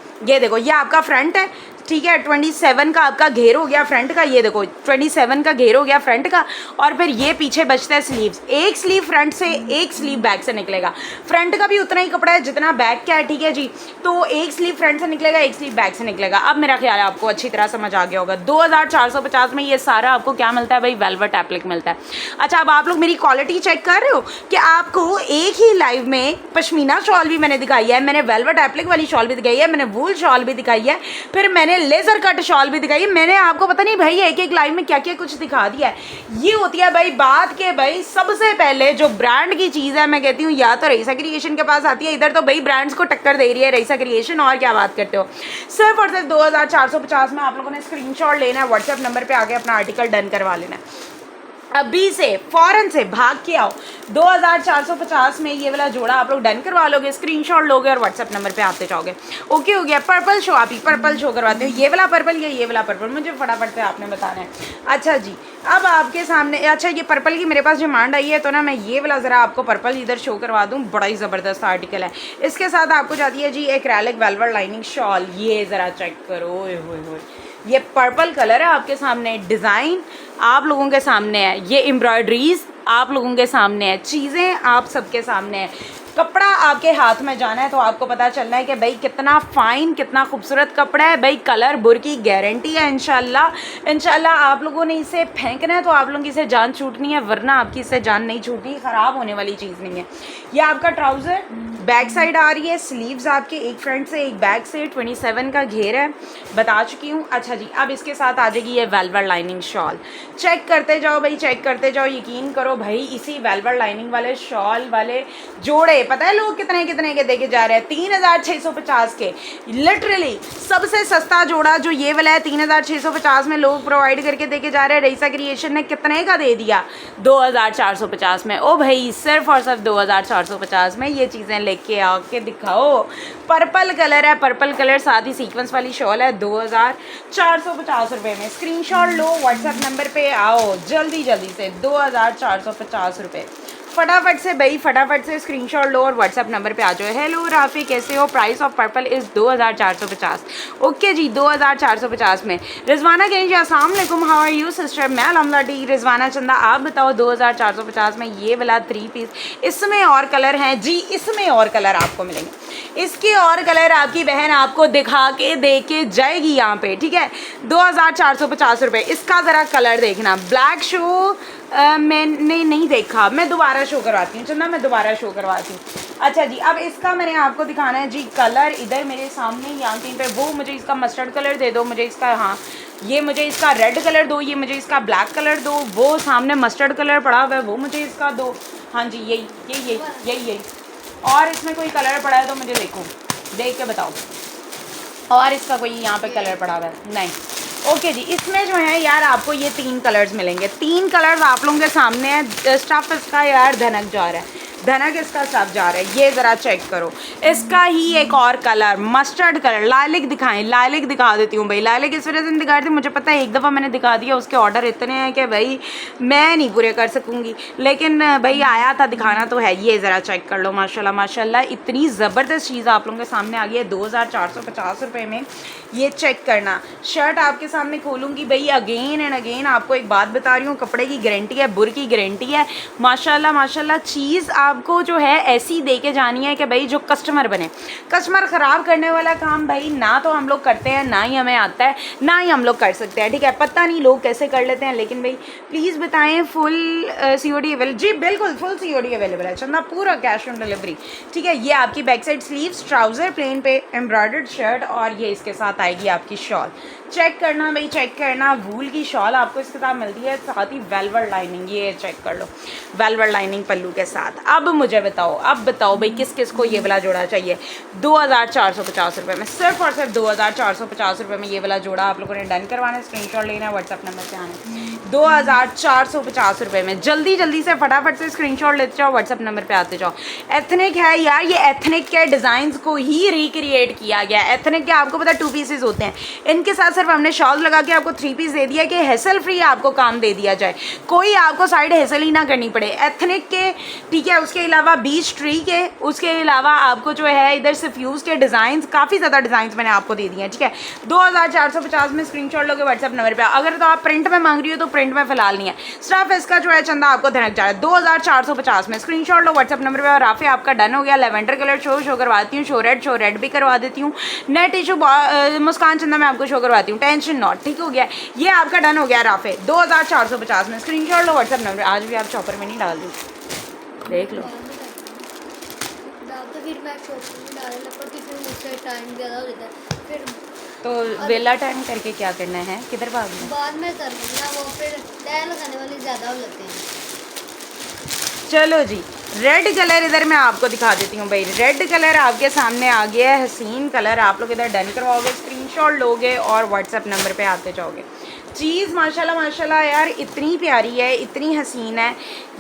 ये आपका फ्रंट है, ठीक है। 27 का आपका घेर हो गया फ्रंट का, ये देखो 27 का घेर हो गया फ्रंट का। और फिर ये पीछे बचता है स्लीव्स, एक स्लीव फ्रंट से एक स्लीव बैक से निकलेगा। फ्रंट का भी उतना ही कपड़ा है जितना बैक का है, ठीक है जी। तो एक स्लीव फ्रंट से निकलेगा, एक स्लीव बैक से निकलेगा। अब मेरा ख्याल है आपको अच्छी तरह समझ आ गया होगा। 2450 में ये सारा आपको क्या मिलता है भाई, वेलवेट एप्लिक मिलता है। अच्छा अब आप लोग मेरी क्वालिटी चेक कर रहे हो कि आपको एक ही लाइव में पश्मीना शॉल भी मैंने दिखाई है, मैंने वेलवेट एप्लिक वाली शॉल भी दिखाई है, मैंने वूल शॉल भी दिखाई है, फिर मैंने लेजर कट शॉल भी दिखाई है। मैंने आपको पता नहीं भाई एक लाइव में क्या क्या कुछ दिखा दिया है। ये होती है भाई बात के भाई सबसे पहले जो ब्रांड की चीज़ है, मैं कहती हूँ या तो रईसा क्रिएशन के पास आती है, इधर तो भाई ब्रांड्स को टक्कर दे रही है रईसा क्रिएशन, और क्या बात करते हो। सिर्फ और सिर्फ 2450 में आप लोगों ने स्क्रीनशॉट लेना है, व्हाट्सएप नंबर पर आके अपना आर्टिकल डन करवा लेना है। अभी से फौरन से भाग के आओ। 2450 में ये वाला जोड़ा आप लोग डन करवा लोगे, स्क्रीनशॉट लोगे और व्हाट्सएप नंबर पे आते जाओगे। ओके हो गया। पर्पल शो, आप ही पर्पल शो करवाते हो, ये वाला पर्पल या ये वाला पर्पल, मुझे फटाफट से आपने बताना है। अच्छा जी, अब आपके सामने, अच्छा ये पर्पल की मेरे पास डिमांड आई है तो ना मैं ये वाला ज़रा आपको पर्पल इधर शो करवा दूँ, बड़ा ही ज़बरदस्त आर्टिकल है। इसके साथ आपको जाती है जी एक्रेलिक वेलवेट लाइनिंग शॉल, ये ज़रा चेक करो, ओए होए होए, ये पर्पल कलर है आपके सामने, डिज़ाइन आप लोगों के सामने है, ये एम्ब्रॉयडरीज आप लोगों के सामने है, चीज़ें आप सबके सामने है। कपड़ा आपके हाथ में जाना है तो आपको पता चलना है कि भाई कितना फ़ाइन, कितना खूबसूरत कपड़ा है भाई। कलर बुर की गारंटी है इंशाल्लाह। आप लोगों ने इसे फेंकना है तो आप लोगों की इसे जान छूटनी है, वरना आपकी इससे जान नहीं छूटी, ख़राब होने वाली चीज़ नहीं है। यह आपका ट्राउज़र बैक साइड आ रही है, स्लीव्स आपके एक फ्रंट से एक बैक से, 27 का घेर है, बता चुकी हूँ। अच्छा जी, अब इसके साथ आ जाएगी ये वेलवेट लाइनिंग शॉल। चेक करते जाओ भाई, चेक करते जाओ, यकीन करो भाई, इसी वेलवेट लाइनिंग वाले शॉल वाले जोड़े पता है लोग कितने कितने के देके जा रहे हैं, 3650 के। लिटरली सबसे सस्ता जोड़ा जो ये वाला है 3650 में लोग प्रोवाइड करके देके जा रहे हैं। रईसा क्रिएशन ने कितने का दे दिया? 2450 में। ओ भाई, सिर्फ और सिर्फ 2450 में ये चीज़ें लेके आके दिखाओ। पर्पल कलर है, पर्पल कलर, साथ ही सीक्वेंस वाली शॉल है, 2450 रुपये में। स्क्रीनशॉट लो, व्हाट्सएप नंबर पे आओ जल्दी जल्दी से, 2450 रुपये। फटाफट से भाई, फटाफट से स्क्रीनशॉट लो और व्हाट्सएप नंबर पे आ जाओ। हेलो राफी, कैसे हो? Price of purple is 2450। Okay ji, 2450 में। रिजवाना कहें जी अस्सलाम वालेकुम, हाउ आर यू सिस्टर? मैं अल्हम्दुलिल्लाह ठीक। रिजवाना चंदा आप बताओ, 2450 में ये वाला 3 पीस, इसमें और कलर हैं जी, इसमें और कलर आपको मिलेंगे, इसके और कलर आपकी बहन आपको दिखा के दे के जाएगी यहाँ पे, ठीक है। 2450 रुपये। इसका ज़रा कलर देखना, ब्लैक शो मैंने नहीं देखा, मैं दोबारा शो करवाती हूँ, चंदा मैं दोबारा शो करवाती हूँ। अच्छा जी, अब इसका मैंने आपको दिखाना है जी कलर, इधर मेरे सामने यहाँ कहीं पे, वो मुझे इसका मस्टर्ड कलर दे दो, मुझे इसका, हाँ ये मुझे इसका रेड कलर दो, ये मुझे इसका ब्लैक कलर दो, वो सामने मस्टर्ड कलर पड़ा हुआ है वो मुझे इसका दो, हाँ जी यही। और इसमें कोई कलर पड़ा है तो मुझे देखो, देख के बताओ। और इसका कोई यहाँ पे कलर पड़ा हुआ है? नहीं। ओके जी, इसमें जो है यार आपको ये 3 कलर्स मिलेंगे, 3 कलर्स आप लोगों के सामने है। स्टफ इसका यार धनक जा रहा है, धनक इसका स्टफ जा रहा है, ये ज़रा चेक करो। इसका ही एक और कलर मस्टर्ड कलर, लालिक दिखाएं, लालिक दिखा देती हूँ भाई। लालिक इस वजह से नहीं दिखा रही थी, मुझे पता है एक दफ़ा मैंने दिखा दिया, उसके ऑर्डर इतने हैं कि भाई मैं नहीं पूरे कर सकूँगी, लेकिन भाई आया था, दिखाना तो है। ये ज़रा चेक कर लो, माशाल्लाह माशाल्लाह, इतनी ज़बरदस्त चीज़ आप लोगों के सामने आ गई है 2450 रुपये में। ये चेक करना, शर्ट आपके सामने खोलूँगी भाई, अगेन एंड अगेन आपको एक बात बता रही हूँ, कपड़े की गारंटी है, बुर की गारंटी है। माशाल्लाह माशाल्लाह, चीज़ आपको जो है ऐसी दे के जानी है कि भाई जो कस्टमर बने। कस्टमर ख़राब करने वाला काम भाई ना तो हम लोग करते हैं, ना ही हमें आता है, ना ही हम लोग कर सकते हैं, ठीक है। पता नहीं लोग कैसे कर लेते हैं, लेकिन भाई प्लीज़ बताएं फुल COD अवेलेबल? जी बिल्कुल फुल COD अवेलेबल है चंदा, पूरा कैश ऑन डिलीवरी, ठीक है। ये आपकी back side sleeves, trouser plane पे, एम्ब्रॉयडर्ड शर्ट, और ये इसके साथ आएगी आपकी शॉल। चेक करना भाई, चेक करना, वूल की शॉल आपको इसके साथ मिलती है, साथ ही वेलवेट लाइनिंग, ये चेक कर लो, वेलवेट लाइनिंग पल्लू के साथ। अब मुझे बताओ, अब बताओ भाई किस किस को ये वाला जोड़ा चाहिए? 2450 रुपये में, सिर्फ और सिर्फ 2450 रुपये में ये वाला जोड़ा आप लोगों ने डन करवाना है। स्क्रीनशॉट लेना है, व्हाट्सएप नंबर से आना है। 2450 रुपये में जल्दी जल्दी से फटाफट से स्क्रीनशॉट लेते जाओ, व्हाट्सएप नंबर पे आते जाओ। एथनिक है यार, ये एथनिक के डिज़ाइंस को ही रिक्रिएट किया गया। एथनिक के आपको पता 2 पीसेज होते हैं, इनके साथ सिर्फ हमने शॉल लगा के आपको 3 पीस दे दिया कि हेसल फ्री आपको काम दे दिया जाए, कोई आपको साइड हेसल ही ना करनी पड़े। एथनिक के, ठीक है, उसके अलावा बीच ट्री के, उसके अलावा आपको जो है इधर सफ्यूज़ के डिज़ाइंस, काफ़ी ज़्यादा डिज़ाइंस मैंने आपको दे दिए हैं, ठीक है। 2450 में स्क्रीनशॉट लोगे व्हाट्सएप नंबर पे। अगर तो आप प्रिंट में मांग रही हो तो प्रिंट में फ़िलहाल नहीं है, स्टफ इसका जो है चंदा आपको धनक जा रहा है। 2450 में स्क्रीनशॉट लो व्हाट्सएप नंबर पे। और राफी आपका डन हो गया, लेवेंडर कलर शो करवाती हूँ, शो रेड भी करवा देती हूँ, नेट इशू मुस्कान चंदा मैं आपको शो करवाती हूँ, टेंशन नॉट, ठीक हो गया। ये आपका डन हो गया राफे 2450 में। स्क्रीनशॉट लो व्हाट्सएप नंबर। आज भी आप चॉपर में नहीं डाल दी, देख लो। तो वेला टाइम करके क्या करना है, किधर भागना है? बाद में कर लेना, वो फिर तय लगाने वाले ज़्यादा हो जाते हैं। चलो जी, रेड कलर इधर मैं आपको दिखा देती हूँ भाई। रेड कलर आपके सामने आ गया है, हसीन कलर। आप लोग इधर डन करवाओगे, स्क्रीनशॉट लोगे और व्हाट्सएप नंबर पे आते जाओगे। चीज़ माशाल्लाह माशाल्लाह यार इतनी प्यारी है, इतनी हसीन है।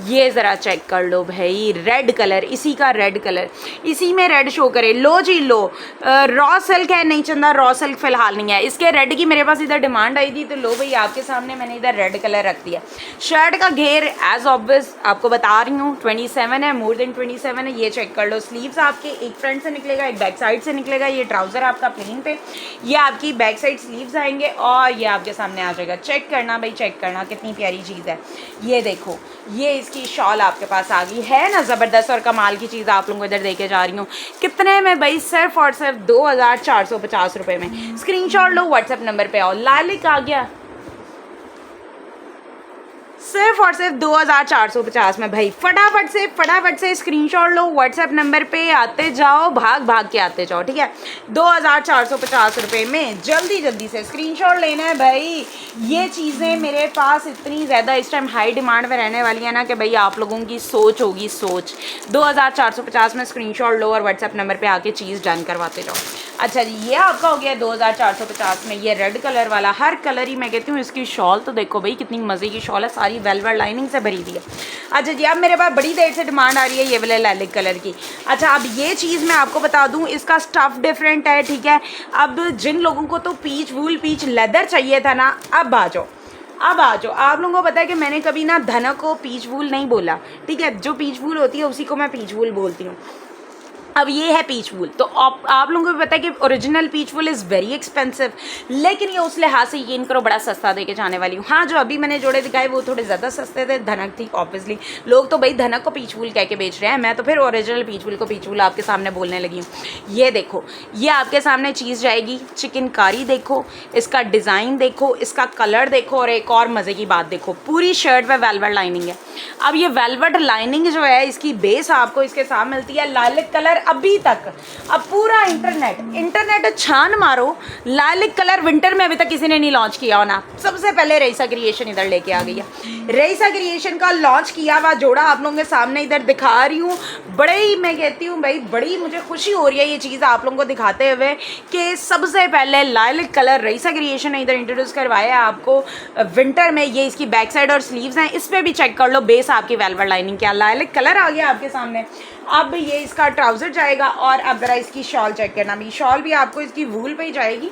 ये ज़रा चेक कर लो भाई, रेड कलर, इसी का रेड कलर, इसी में रेड शो करे। लो जी लो, रॉ सिल्क है, नहीं चंदा रॉ सिल्क फ़िलहाल नहीं है। इसके रेड की मेरे पास इधर डिमांड आई थी, तो लो भाई आपके सामने मैंने इधर रेड कलर रख दिया। शर्ट का घेर एज ऑब्वियस आपको बता रही हूँ 27 है, मोर देन 27 है। ये चेक कर लो, स्लीव्स आपके एक फ्रंट से निकलेगा, एक बैक साइड से निकलेगा। ये ट्राउज़र आपका प्लेन पे, ये आपकी बैक साइड स्लीव्स आएंगे और ये आपके सामने आ जाएगा। चेक करना भाई, चेक करना कितनी प्यारी चीज़ है। ये देखो, ये इसकी शॉल आपके पास आ गई है ना, ज़बरदस्त और कमाल की चीज़ आप लोगों को इधर देके जा रही हूँ। कितने में भाई? सिर्फ और सिर्फ 2450 रुपये में। स्क्रीनशॉट लो, व्हाट्सएप नंबर पे आओ। लालिक आ गया सिर्फ और सिर्फ 2450 में भाई। फटाफट से स्क्रीनशॉट लो, व्हाट्सएप नंबर पे आते जाओ, भाग भाग के आते जाओ, ठीक है। 2450 रुपये में जल्दी से स्क्रीनशॉट लेना है भाई। ये चीज़ें मेरे पास इतनी ज़्यादा इस टाइम हाई डिमांड में रहने वाली है ना कि भाई आप लोगों की सोच होगी सोच। 2450 में स्क्रीनशॉट लो और व्हाट्सएप नंबर पे आके चीज़ डन करवाते जाओ। अच्छा जी, ये आपका हो गया 2450 में। ये रेड कलर वाला, हर कलर ही मैं कहती हूँ। इसकी शॉल तो देखो भाई कितनी मज़े की शॉल है, सारी वेलवेट लाइनिंग से भरी हुई है। अच्छा जी, अब मेरे पास बड़ी देर से डिमांड आ रही है ये वाले लालिक कलर की। अच्छा, अब ये चीज़ मैं आपको बता दूँ, इसका स्टफ़ डिफरेंट है, ठीक है। अब जिन लोगों को तो पीच वूल पीच लेदर चाहिए था ना, अब आ जाओ। आप लोगों को पता है कि मैंने कभी ना धनक को पीच वूल नहीं बोला, ठीक है। जो पीच वूल होती है उसी को मैं पीच वूल बोलती हूँ। अब ये है पीच वूल, तो आप लोगों को भी पता है कि original peach wool is very expensive, लेकिन ये उस लिहाज से यकीन करो बड़ा सस्ता दे के जाने वाली हूँ। हाँ, जो अभी मैंने जोड़े दिखाए वो थोड़े ज़्यादा सस्ते थे। धनक थी ऑब्वियसली, लोग तो भाई धनक को पीच वूल कह के बेच रहे हैं, मैं तो फिर ओरिजिनल पीच वूल को पीच वूल आपके सामने बोलने लगी हूँ। ये देखो, ये आपके सामने चीज़ जाएगी, चिकनकारी देखो, इसका डिज़ाइन देखो, इसका कलर देखो, और एक और मज़े की बात देखो, पूरी शर्ट पे वेलवेट लाइनिंग है। अब ये वेलवेट लाइनिंग जो है, इसकी बेस आपको इसके साथ मिलती है लालिक कलर। अभी तक अब पूरा इंटरनेट छान मारो, लालिक कलर विंटर में अभी तक किसी ने नहीं लॉन्च किया हो ना। सबसे पहले रईसा क्रिएशन इधर लेके आ गई है। रईसा क्रिएशन का लॉन्च किया हुआ जोड़ा आप लोगों के सामने इधर दिखा रही हूँ। बड़े ही मैं कहती हूँ भाई, बड़ी मुझे खुशी हो रही है ये चीज़ आप लोगों को दिखाते हुए कि सबसे पहले लालिक कलर रईसा क्रिएशन ने इधर इंट्रोड्यूस करवाया है आपको विंटर में। ये इसकी बैक साइड और स्लीव्स हैं, इस पर भी चेक कर लो, बेस आपकी वेलवेट लाइनिंग क्या लालिक कलर आ गया आपके सामने। अब ये इसका ट्राउज़र जाएगा, और अब ज़रा इसकी शॉल चेक करना भी। शॉल भी आपको इसकी वूल पे ही जाएगी,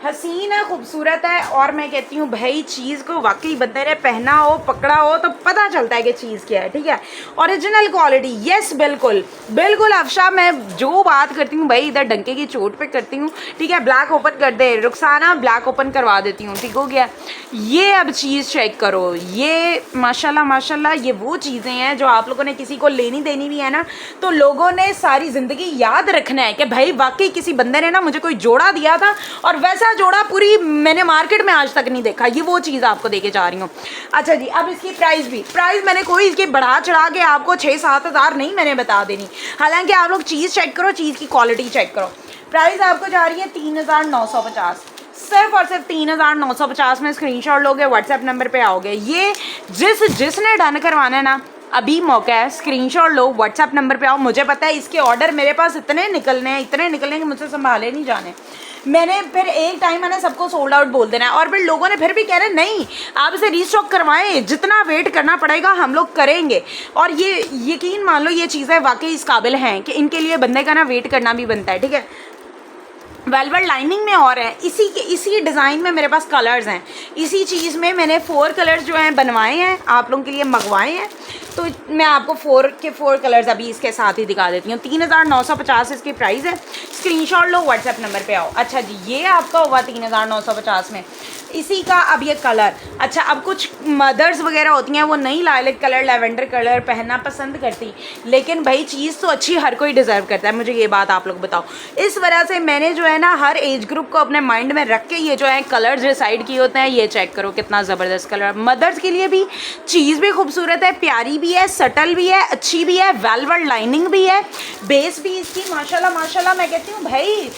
हसीन है, खूबसूरत है। और मैं कहती हूँ भाई, चीज़ को वाकई बंदे ने पहना हो, पकड़ा हो, तो पता चलता है कि चीज़ क्या है, ठीक है। ओरिजिनल क्वालिटी, यस बिल्कुल अफशा, मैं जो बात करती हूँ भाई इधर डंके की चोट पे करती हूँ, ठीक है। ब्लैक ओपन कर दे रुखसाना, ब्लैक ओपन करवा देती हूँ, ठीक हो गया। ये अब चीज़ चेक करो, ये माशाल्लाह ये वो चीज़ें हैं जो आप लोगों ने किसी को लेनी देनी भी है ना, तो लोगों ने सारी ज़िंदगी याद रखना है कि भाई वाकई किसी बंदे ने ना मुझे कोई जोड़ा दिया था, और वैसा जोड़ा पूरी मैंने मार्केट में आज तक नहीं देखा। ये वो चीज़ आपको देके जा रही हूँ। अच्छा जी, अब इसकी प्राइस मैंने कोई इसकी बढ़ा चढ़ा के आपको 6-7 हज़ार नहीं मैंने बता देनी। हालांकि आप लोग चीज़ चेक करो, चीज़ की क्वालिटी चेक करो। प्राइस आपको जा रही है 3950, सिर्फ और सिर्फ 3950 में। स्क्रीनशॉट लोगे, व्हाट्सएप नंबर पे आओगे। ये जिसने डन करवाना है ना, अभी मौका है, स्क्रीनशॉट लो, व्हाट्सएप नंबर पे आओ। मुझे पता है इसके ऑर्डर मेरे पास इतने निकलने हैं कि मुझसे संभाले नहीं जाने। मैंने फिर एक टाइम मैंने सबको सोल्ड आउट बोल देना है, और फिर लोगों ने फिर भी कह रहे नहीं आप इसे रीस्टॉक करवाएं, जितना वेट करना पड़ेगा हम लोग करेंगे। और ये यकीन मान लो, ये चीज़ें वाकई इस काबिल हैं कि इनके लिए बंदे का ना वेट करना भी बनता है, ठीक है। वेलवेट लाइनिंग में और है, इसी डिज़ाइन में मेरे पास कलर्स हैं। इसी चीज़ में मैंने 4 कलर्स जो हैं बनवाए हैं, आप लोगों के लिए मंगवाए हैं। तो मैं आपको 4 कलर्स अभी इसके साथ ही दिखा देती हूँ। 3950 इसकी प्राइस है। स्क्रीनशॉट लो, व्हाट्सएप नंबर पे आओ। अच्छा जी, ये आपका हुआ 3950 में। इसी का अब ये कलर, अच्छा अब कुछ मदर्स वगैरह होती हैं वो नहीं लाइलिक कलर, लैवेंडर कलर पहनना पसंद करती, लेकिन भाई चीज़ तो अच्छी हर कोई डिज़र्व करता है, मुझे ये बात आप लोग बताओ। इस वजह से मैंने जो है ना हर एज ग्रुप को अपने माइंड में रख के ये जो है कलर डिसाइड किए होते हैं। ये चेक करो कितना ज़बरदस्त कलर, मदर्स के लिए भी चीज़ भी खूबसूरत है, प्यारी भी है, सटल भी है, अच्छी भी है, वेलवेट लाइनिंग भी है, बेस भी इसकी माशाल्लाह मैं कहती हूँ भाई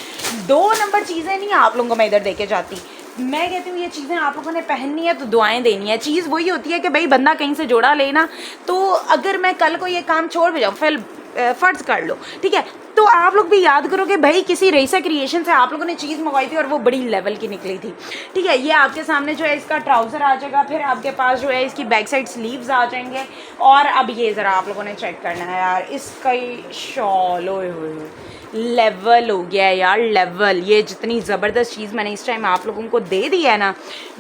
2 नंबर चीज़ें नहीं आप लोगों को मैं इधर देके जाती। मैं कहती हूँ ये चीज़ें आप लोगों ने पहननी है तो दुआएं देनी है। चीज़ वही होती है कि भाई बंदा कहीं से जोड़ा लेना, तो अगर मैं कल को ये काम छोड़ भी जाऊँ, फिर फ़र्ज़ कर लो, ठीक है। तो आप लोग भी याद करो कि भाई किसी रईसा क्रिएशन से आप लोगों ने चीज़ मंगवाई थी और वो बड़ी लेवल की निकली थी, ठीक है। ये आपके सामने जो है इसका ट्राउज़र आ जाएगा, फिर आपके पास जो है इसकी बैक साइड स्लीव्स आ जाएंगे। और अब ये ज़रा आप लोगों ने चेक करना है यार, इसका शॉल ओए होए लेवल हो गया है यार, लेवल। ये जितनी ज़बरदस्त चीज़ मैंने इस टाइम आप लोगों को दे दी है ना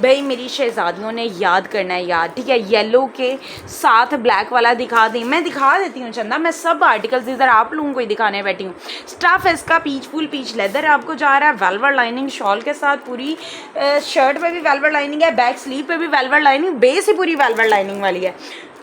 भाई, मेरी शहज़ादियों ने याद करना है यार, ठीक है। येलो के साथ ब्लैक वाला दिखा दी, मैं दिखा देती हूँ चंदा, मैं सब आर्टिकल्स इधर आप लोगों को ही दिखाने बैठी हूँ। स्टफ इसका पीच फुल पीच लेदर आपको जा रहा है, वेलवेट लाइनिंग शॉल के साथ, पूरी शर्ट पे भी वेलवेट लाइनिंग है, बैक स्लीव पे भी वेलवेट लाइनिंग, बेस ही पूरी वेलवेट लाइनिंग वाली है।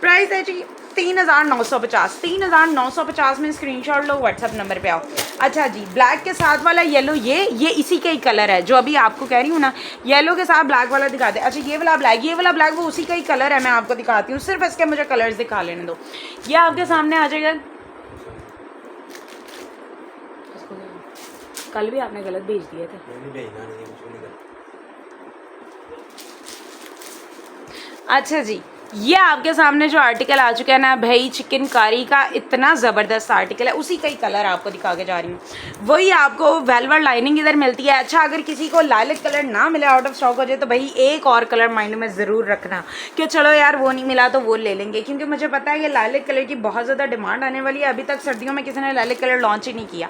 प्राइस है जी 3950। 3950 में स्क्रीनशॉट लो, व्हाट्सअप नंबर पे आओ। अच्छा जी, ब्लैक के साथ वाला येलो, ये इसी का ही कलर है जो अभी आपको कह रही हूँ ना, येलो के साथ ब्लैक वाला दिखाते हैं। अच्छा ये वाला ब्लैक वो उसी का ही कलर है, मैं आपको दिखाती हूँ, सिर्फ इसके मुझे कलर्स दिखा लेने दो। ये आपके सामने आ जाएगा। कल भी आपने गलत भेज दिए थे। अच्छा जी, ये आपके सामने जो आर्टिकल आ चुका है ना भाई, चिकनकारी का इतना ज़बरदस्त आर्टिकल है, उसी का ही कलर आपको दिखा के जा रही हूँ। वही आपको वेलवेट लाइनिंग इधर मिलती है। अच्छा अगर किसी को लाइलैक कलर ना मिले, आउट ऑफ स्टॉक हो जाए, तो भाई एक और कलर माइंड में ज़रूर रखना कि चलो यार वो नहीं मिला तो वो ले लेंगे, क्योंकि मुझे पता है कि लाइलैक कलर की बहुत ज़्यादा डिमांड आने वाली है। अभी तक सर्दियों में किसी ने लाइलैक कलर लॉन्च ही नहीं किया।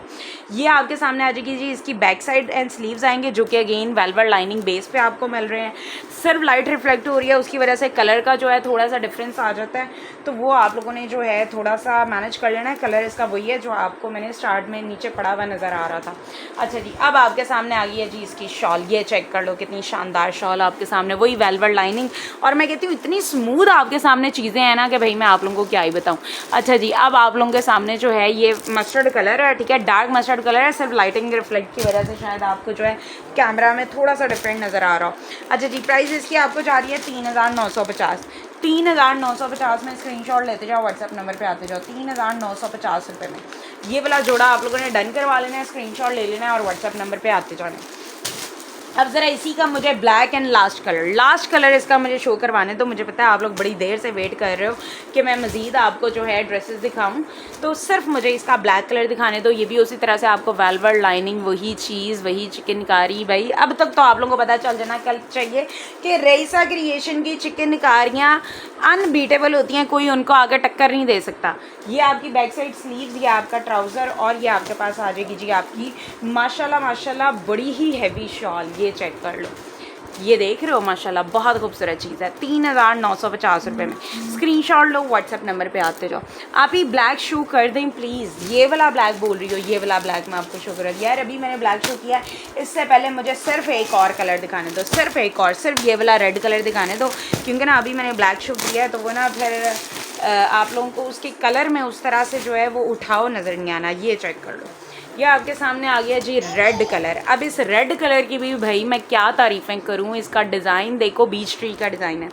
ये आपके सामने आ जाएगी जी, इसकी बैक साइड एंड स्लीव्स आएंगे जो कि अगेन वेलवेट लाइनिंग बेस पे आपको मिल रहे हैं। सिर्फ लाइट रिफ्लेक्ट हो रही है, उसकी वजह से कलर का जो है थोड़ा सा डिफरेंस आ जाता है, तो वो आप लोगों ने जो है थोड़ा सा मैनेज कर लेना है। कलर इसका वही है जो आपको मैंने स्टार्ट में नीचे पड़ा हुआ नज़र आ रहा था। अच्छा जी, अब आपके सामने आ गई है जी इसकी शॉल, ये चेक कर लो कितनी शानदार शॉल आपके सामने, वही वेलवेट लाइनिंग। और मैं कहती हूँ इतनी स्मूथ आपके सामने चीज़ें हैं ना कि भाई मैं आप लोगों को क्या ही बताऊँ। अच्छा जी, अब आप लोगों के सामने जो है ये मस्टर्ड कलर है, ठीक है, डार्क मस्टर्ड कलर है, सिर्फ लाइटिंग रिफ्लेक्ट की वजह से शायद आपको जो है कैमरा में थोड़ा सा डिफरेंट नज़र आ रहा हो। अच्छा जी, प्राइस इसकी आपको जा रही है 3950। 3950 में स्क्रीनशॉट लेते जाओ, व्हाट्सएप नंबर पे आते जाओ। 3950 रुपये में ये वाला जोड़ा आप लोगों ने डन करवा लेना है, स्क्रीनशॉट ले लेना है और व्हाट्सएप नंबर पे आते जाना है। अब ज़रा इसी का मुझे ब्लैक एंड लास्ट कलर इसका मुझे शो करवाने, तो मुझे पता है आप लोग बड़ी देर से वेट कर रहे हो कि मैं मज़ीद आपको जो है ड्रेसेस दिखाऊं, तो सिर्फ मुझे इसका ब्लैक कलर दिखाने दो। ये भी उसी तरह से आपको वेलवेट लाइनिंग, वही चीज़, वही चिकनकारी। भाई अब तक तो आप लोगों को पता चल जाना कल चाहिए कि रईसा क्रिएशन की चिकनकारियाँ अनबीटेबल होती हैं, कोई उनको आगे टक्कर नहीं दे सकता। ये आपकी बैक साइड स्लीव्स, ये आपका ट्राउज़र, और ये आपके पास आ जाएगी जी आपकी माशाल्लाह बड़ी ही हैवी शॉल। ये चेक कर लो, ये देख रहे हो माशाल्लाह बहुत खूबसूरत चीज़ है। 3950 रुपये में स्क्रीनशॉट लो, व्हाट्सएप नंबर पे आते जाओ। आप ही ब्लैक शो कर दें प्लीज़, ये वाला ब्लैक बोल रही हो, ये वाला ब्लैक मैं आपको शो कर रही हूँ यार। अभी मैंने ब्लैक शो किया, इससे पहले मुझे सिर्फ एक और कलर दिखाने दो, सिर्फ ये वाला रेड कलर दिखाने दो, क्योंकि ना अभी मैंने ब्लैक शो किया है तो वो ना फिर आप लोगों को उसके कलर में उस तरह से जो है वो उठाओ नज़र नहीं आना। ये चेक कर लो, ये आपके सामने आ गया जी रेड कलर। अब इस रेड कलर की भी भाई मैं क्या तारीफ़ें करूँ, इसका डिज़ाइन देखो, बीच ट्री का डिज़ाइन है,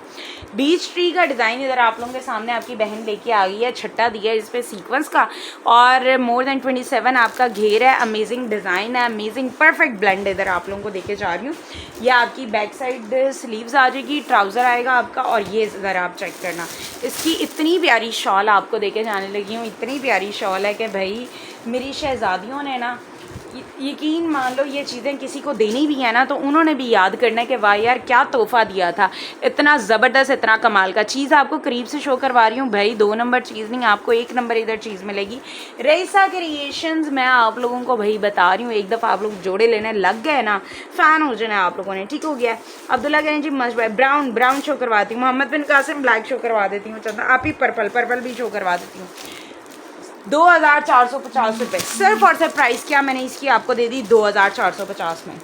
बीच ट्री का डिज़ाइन इधर आप लोगों के सामने आपकी बहन लेके आ गई है, छट्टा दिया है इस पर सीक्वेंस का, और मोर देन 27 आपका घेर है। अमेजिंग डिज़ाइन है, अमेजिंग परफेक्ट ब्लेंड इधर आप लोगों को देके जा रही हूँ। ये आपकी बैक साइड स्लीव्स आ जाएगी, ट्राउज़र आएगा आपका, और ये ज़रा आप चेक करना, इसकी इतनी प्यारी शॉल आपको देके जाने लगी हूँ, इतनी प्यारी शॉल है कि भाई मेरी शहज़ादियों ने ना, यकीन मान लो ये चीज़ें किसी को देनी भी है ना तो उन्होंने भी याद करना है कि वाह यार क्या तोहफ़ा दिया था, इतना ज़बरदस्त, इतना कमाल का। चीज़ आपको करीब से शो करवा रही हूँ भाई, 2 नंबर चीज़ नहीं, आपको 1 नंबर इधर चीज़ मिलेगी। रईसा क्रिएशंस मैं आप लोगों को भाई बता रही हूँ, एक दफ़ा आप लोग जोड़े लेने लग गए ना, फ़ैन हो जाना आप लोगों ने, ठीक हो गया। अब्दुल्ला कह रहे हैं जी मस्ट बाय, ब्राउन शो करवाती हूँ, मोहम्मद बिन कासिम ब्लैक शो करवा देती हूँ, चंदा आप ही पर्पल भी शो करवा देती हूँ। 2450 रुपये सिर्फ, और सिर्फ प्राइस क्या मैंने इसकी आपको दे दी 2450 में।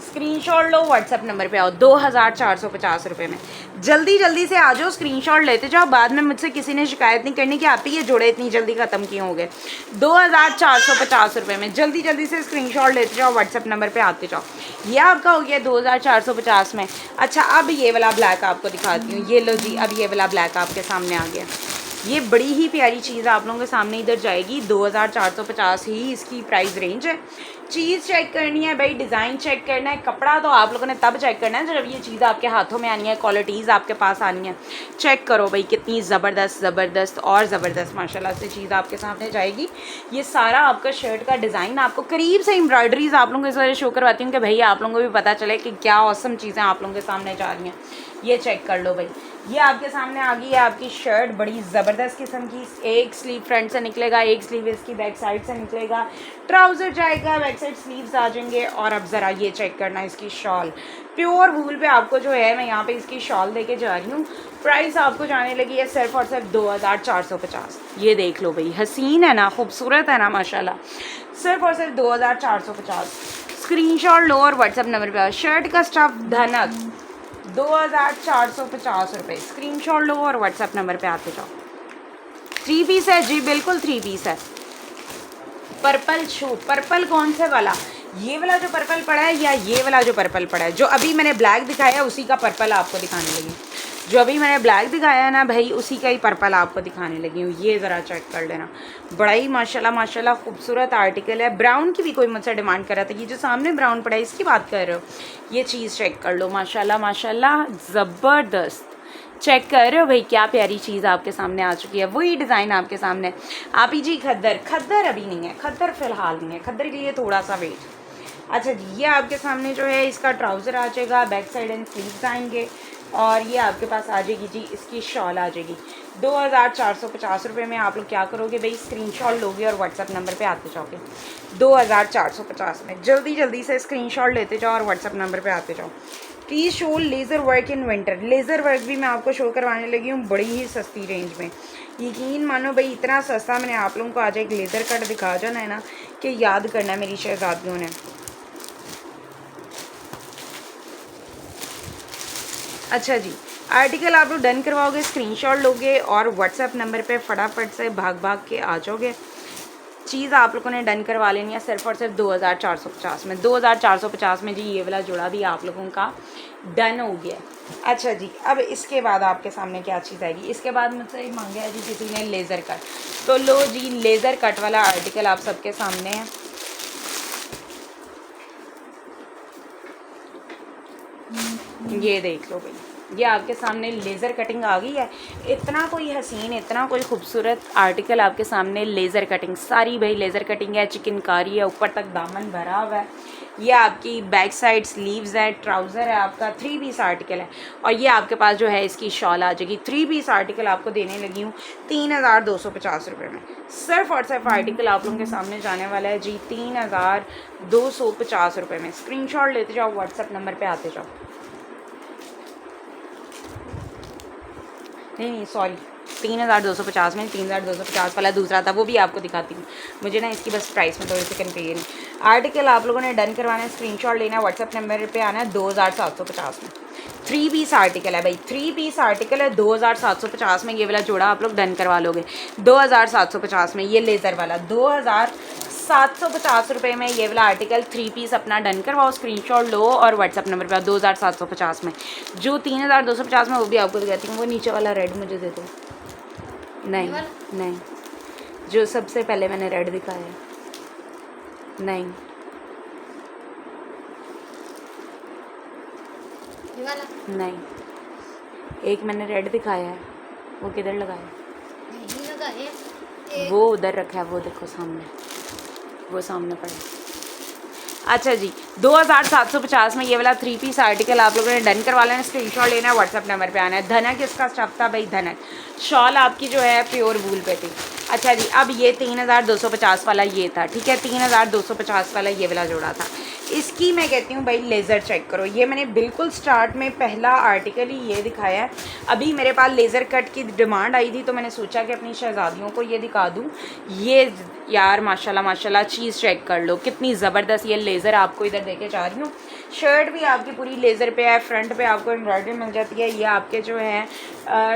स्क्रीनशॉट लो, व्हाट्सएप नंबर पे आओ, 2450 रुपये में। जल्दी से आ जाओ, स्क्रीनशॉट लेते जाओ, बाद में मुझसे किसी ने शिकायत नहीं करनी कि आप ही ये जोड़े इतनी जल्दी ख़त्म किए होंगे। 2450 रुपये में जल्दी से स्क्रीनशॉट लेते जाओ, व्हाट्सएप नंबर पे आते जाओ। ये आपका हो गया 2450 में। अच्छा अब ये वाला ब्लैक आपको दिखाती हूँ, ये लो जी, अब ये वाला ब्लैक आपके सामने आ गया। ये बड़ी ही प्यारी चीज़ आप लोगों के सामने इधर जाएगी, 2450 ही इसकी प्राइस रेंज है। चीज़ चेक करनी है भाई, डिज़ाइन चेक करना है, कपड़ा तो आप लोगों ने तब चेक करना है जब ये चीज़ आपके हाथों में आनी है, क्वालिटीज़ आपके पास आनी है। चेक करो भाई कितनी ज़बरदस्त और ज़बरदस्त माशाल्लाह से चीज़ आपके सामने जाएगी। ये सारा आपका शर्ट का डिज़ाइन आपको करीब से एम्ब्रॉयडरीज आप लोगों को इस वजह शो करवाती हूँ कि भाई आप लोगों को भी पता चले कि क्या औसम चीज़ें आप लोगों के सामने जा रही हैं। ये चेक कर लो भाई, ये आपके सामने आ गई है आपकी शर्ट, बड़ी ज़बरदस्त किस्म की। एक स्लीव फ्रंट से निकलेगा, एक स्लीव इसकी बैक साइड से निकलेगा, ट्राउज़र जाएगा, बैक साइड स्लीव्स आ जाएंगे। और अब ज़रा ये चेक करना इसकी शॉल, प्योर वूल पे आपको जो है मैं यहाँ पे इसकी शॉल देके जा रही हूँ। प्राइस आपको जाने लगी है सिर्फ और सिर्फ 2450। ये देख लो भाई, हसीन है ना, खूबसूरत है ना माशाल्लाह। सिर्फ और सिर्फ 2450। स्क्रीनशॉट लो और व्हाट्सएप नंबर पे आओ। शर्ट का स्टफ धनक 2450 रुपये। स्क्रीनशॉट लो और व्हाट्सएप नंबर पे आते जाओ। 3 पीस है जी, बिल्कुल 3 पीस है। पर्पल शू, पर्पल कौन से वाला, ये वाला जो पर्पल पड़ा है या ये वाला जो पर्पल पड़ा है? जो अभी मैंने ब्लैक दिखाया है उसी का पर्पल आपको दिखाने लगी। जो अभी मैंने ब्लैक दिखाया है ना भाई, उसी का ही पर्पल आपको दिखाने लगी हूँ। ये ज़रा चेक कर लेना, बड़ा ही माशाल्लाह खूबसूरत आर्टिकल है। ब्राउन की भी कोई मुझसे डिमांड कर रहा था, ये जो सामने ब्राउन पड़ा है इसकी बात कर रहे हो? ये चीज़ चेक कर लो, माशाल्लाह ज़बरदस्त। चेक कर रहे हो भाई, क्या प्यारी चीज़ आपके सामने आ चुकी है। वही डिज़ाइन आपके सामने। आप ही जी खद्दर अभी नहीं है, खद्दर फ़िलहाल नहीं है, खद्दर के लिए थोड़ा सा वेट। अच्छा जी, ये आपके सामने जो है इसका ट्राउज़र आ जाएगा, बैक साइड एंड स्लीव्स आएंगे, और ये आपके पास आ जाएगी जी इसकी शॉल आ जाएगी। 2450 रुपये में आप लोग क्या करोगे भाई, स्क्रीनशॉट लोगे और व्हाट्सएप नंबर पे आते जाओगे। 2450 में जल्दी से स्क्रीनशॉट लेते जाओ और व्हाट्सएप नंबर पे आते जाओ। Please show laser work in winter. Laser work भी मैं आपको शो करवाने लगी हूँ बड़ी ही सस्ती रेंज में। यकीन मानो भाई, इतना सस्ता मैंने आप लोगों को आज एक लेज़र कट दिखा जाना है ना कि याद करना है मेरी शहजादियों ने। अच्छा जी, आर्टिकल आप लोग डन करवाओगे, स्क्रीनशॉट लोगे और व्हाट्सएप नंबर पे फटाफट से भाग के आ जाओगे। चीज़ आप लोगों ने डन करवा लेनी है सिर्फ और सिर्फ 2450 में। 2450 में जी ये वाला जोड़ा भी आप लोगों का डन हो गया। अच्छा जी, अब इसके बाद आपके सामने क्या चीज़ आएगी? इसके बाद मुझसे मांगा है जी किसी ने लेज़र कट, तो लो जी लेज़र कट वाला आर्टिकल आप सबके सामने है। ये देख लो भाई, ये आपके सामने लेज़र कटिंग आ गई है। इतना कोई हसीन, इतना कोई खूबसूरत आर्टिकल आपके सामने, लेज़र कटिंग सारी भाई लेज़र कटिंग है, चिकनकारी है, ऊपर तक दामन भरा हुआ है। ये आपकी बैक साइड स्लीव्स है, ट्राउज़र है आपका, 3 पीस आर्टिकल है, और ये आपके पास जो है इसकी शॉल आ जाएगी। 3 पीस आर्टिकल आपको देने लगी हूँ 3250 रुपये में। सिर्फ और सिर्फ आर्टिकल आप लोगों के सामने जाने वाला है जी 3250 रुपये में। स्क्रीनशॉट लेते जाओ, व्हाट्सएप नंबर पे आते जाओ। नहीं सॉरी, 3250 में 3250 वाला दूसरा था, वो भी आपको दिखाती हूँ। मुझे ना इसकी बस प्राइस में थोड़ी सी कन्फ्यूजन है। आर्टिकल आप लोगों ने डन करवाना है, स्क्रीनशॉट लेना है, व्हाट्सएप नंबर पे आना है। 2750 में 3 पीस आर्टिकल है भाई, 3 पीस आर्टिकल है। 2750 में ये वाला जोड़ा आप लोग डन करवा लोगे। 2750 में ये लेज़र वाला, 2750 रुपये में ये वाला आर्टिकल 3 पीस अपना डन करवाओ। स्क्रीनशॉट लो और व्हाट्सएप नंबर पे 2750 में। जो 3250 में वो भी आपको दिखाती हूँ। वो नीचे वाला रेड मुझे दे दो। नहीं, जो सबसे पहले मैंने रेड दिखाया है, नहीं ये वाला नहीं, एक मैंने रेड दिखाया है, वो किधर लगाया? नहीं लगा है, वो उधर रखा है, वो देखो सामने, वो सामने पड़ा है। अच्छा जी, 2750 में ये वाला 3 पीस आर्टिकल आप लोगों ने डन करवा लेना, स्क्रीनशॉट लेना है, व्हाट्सएप नंबर पे आना है। धनक इसका स्टफ था भाई, धनक शॉल आपकी जो है प्योर वूल पे थी। अच्छा जी, अब ये 3250 वाला ये था, ठीक है, 3250 वाला ये वाला जोड़ा था। इसकी मैं कहती हूँ भाई लेज़र चेक करो। ये मैंने बिल्कुल स्टार्ट में पहला आर्टिकल ही ये दिखाया है। अभी मेरे पास लेज़र कट की डिमांड आई थी तो मैंने सोचा कि अपनी शहज़ादियों को ये दिखा दूँ। ये यार माशाल्लाह चीज़ चेक कर लो, कितनी ज़बरदस्त ये लेज़र आपको इधर देके जा रही हूँ। शर्ट भी आपकी पूरी लेज़र पे है, फ्रंट पे आपको एम्ब्रॉयडरी मिल जाती है। ये आपके जो है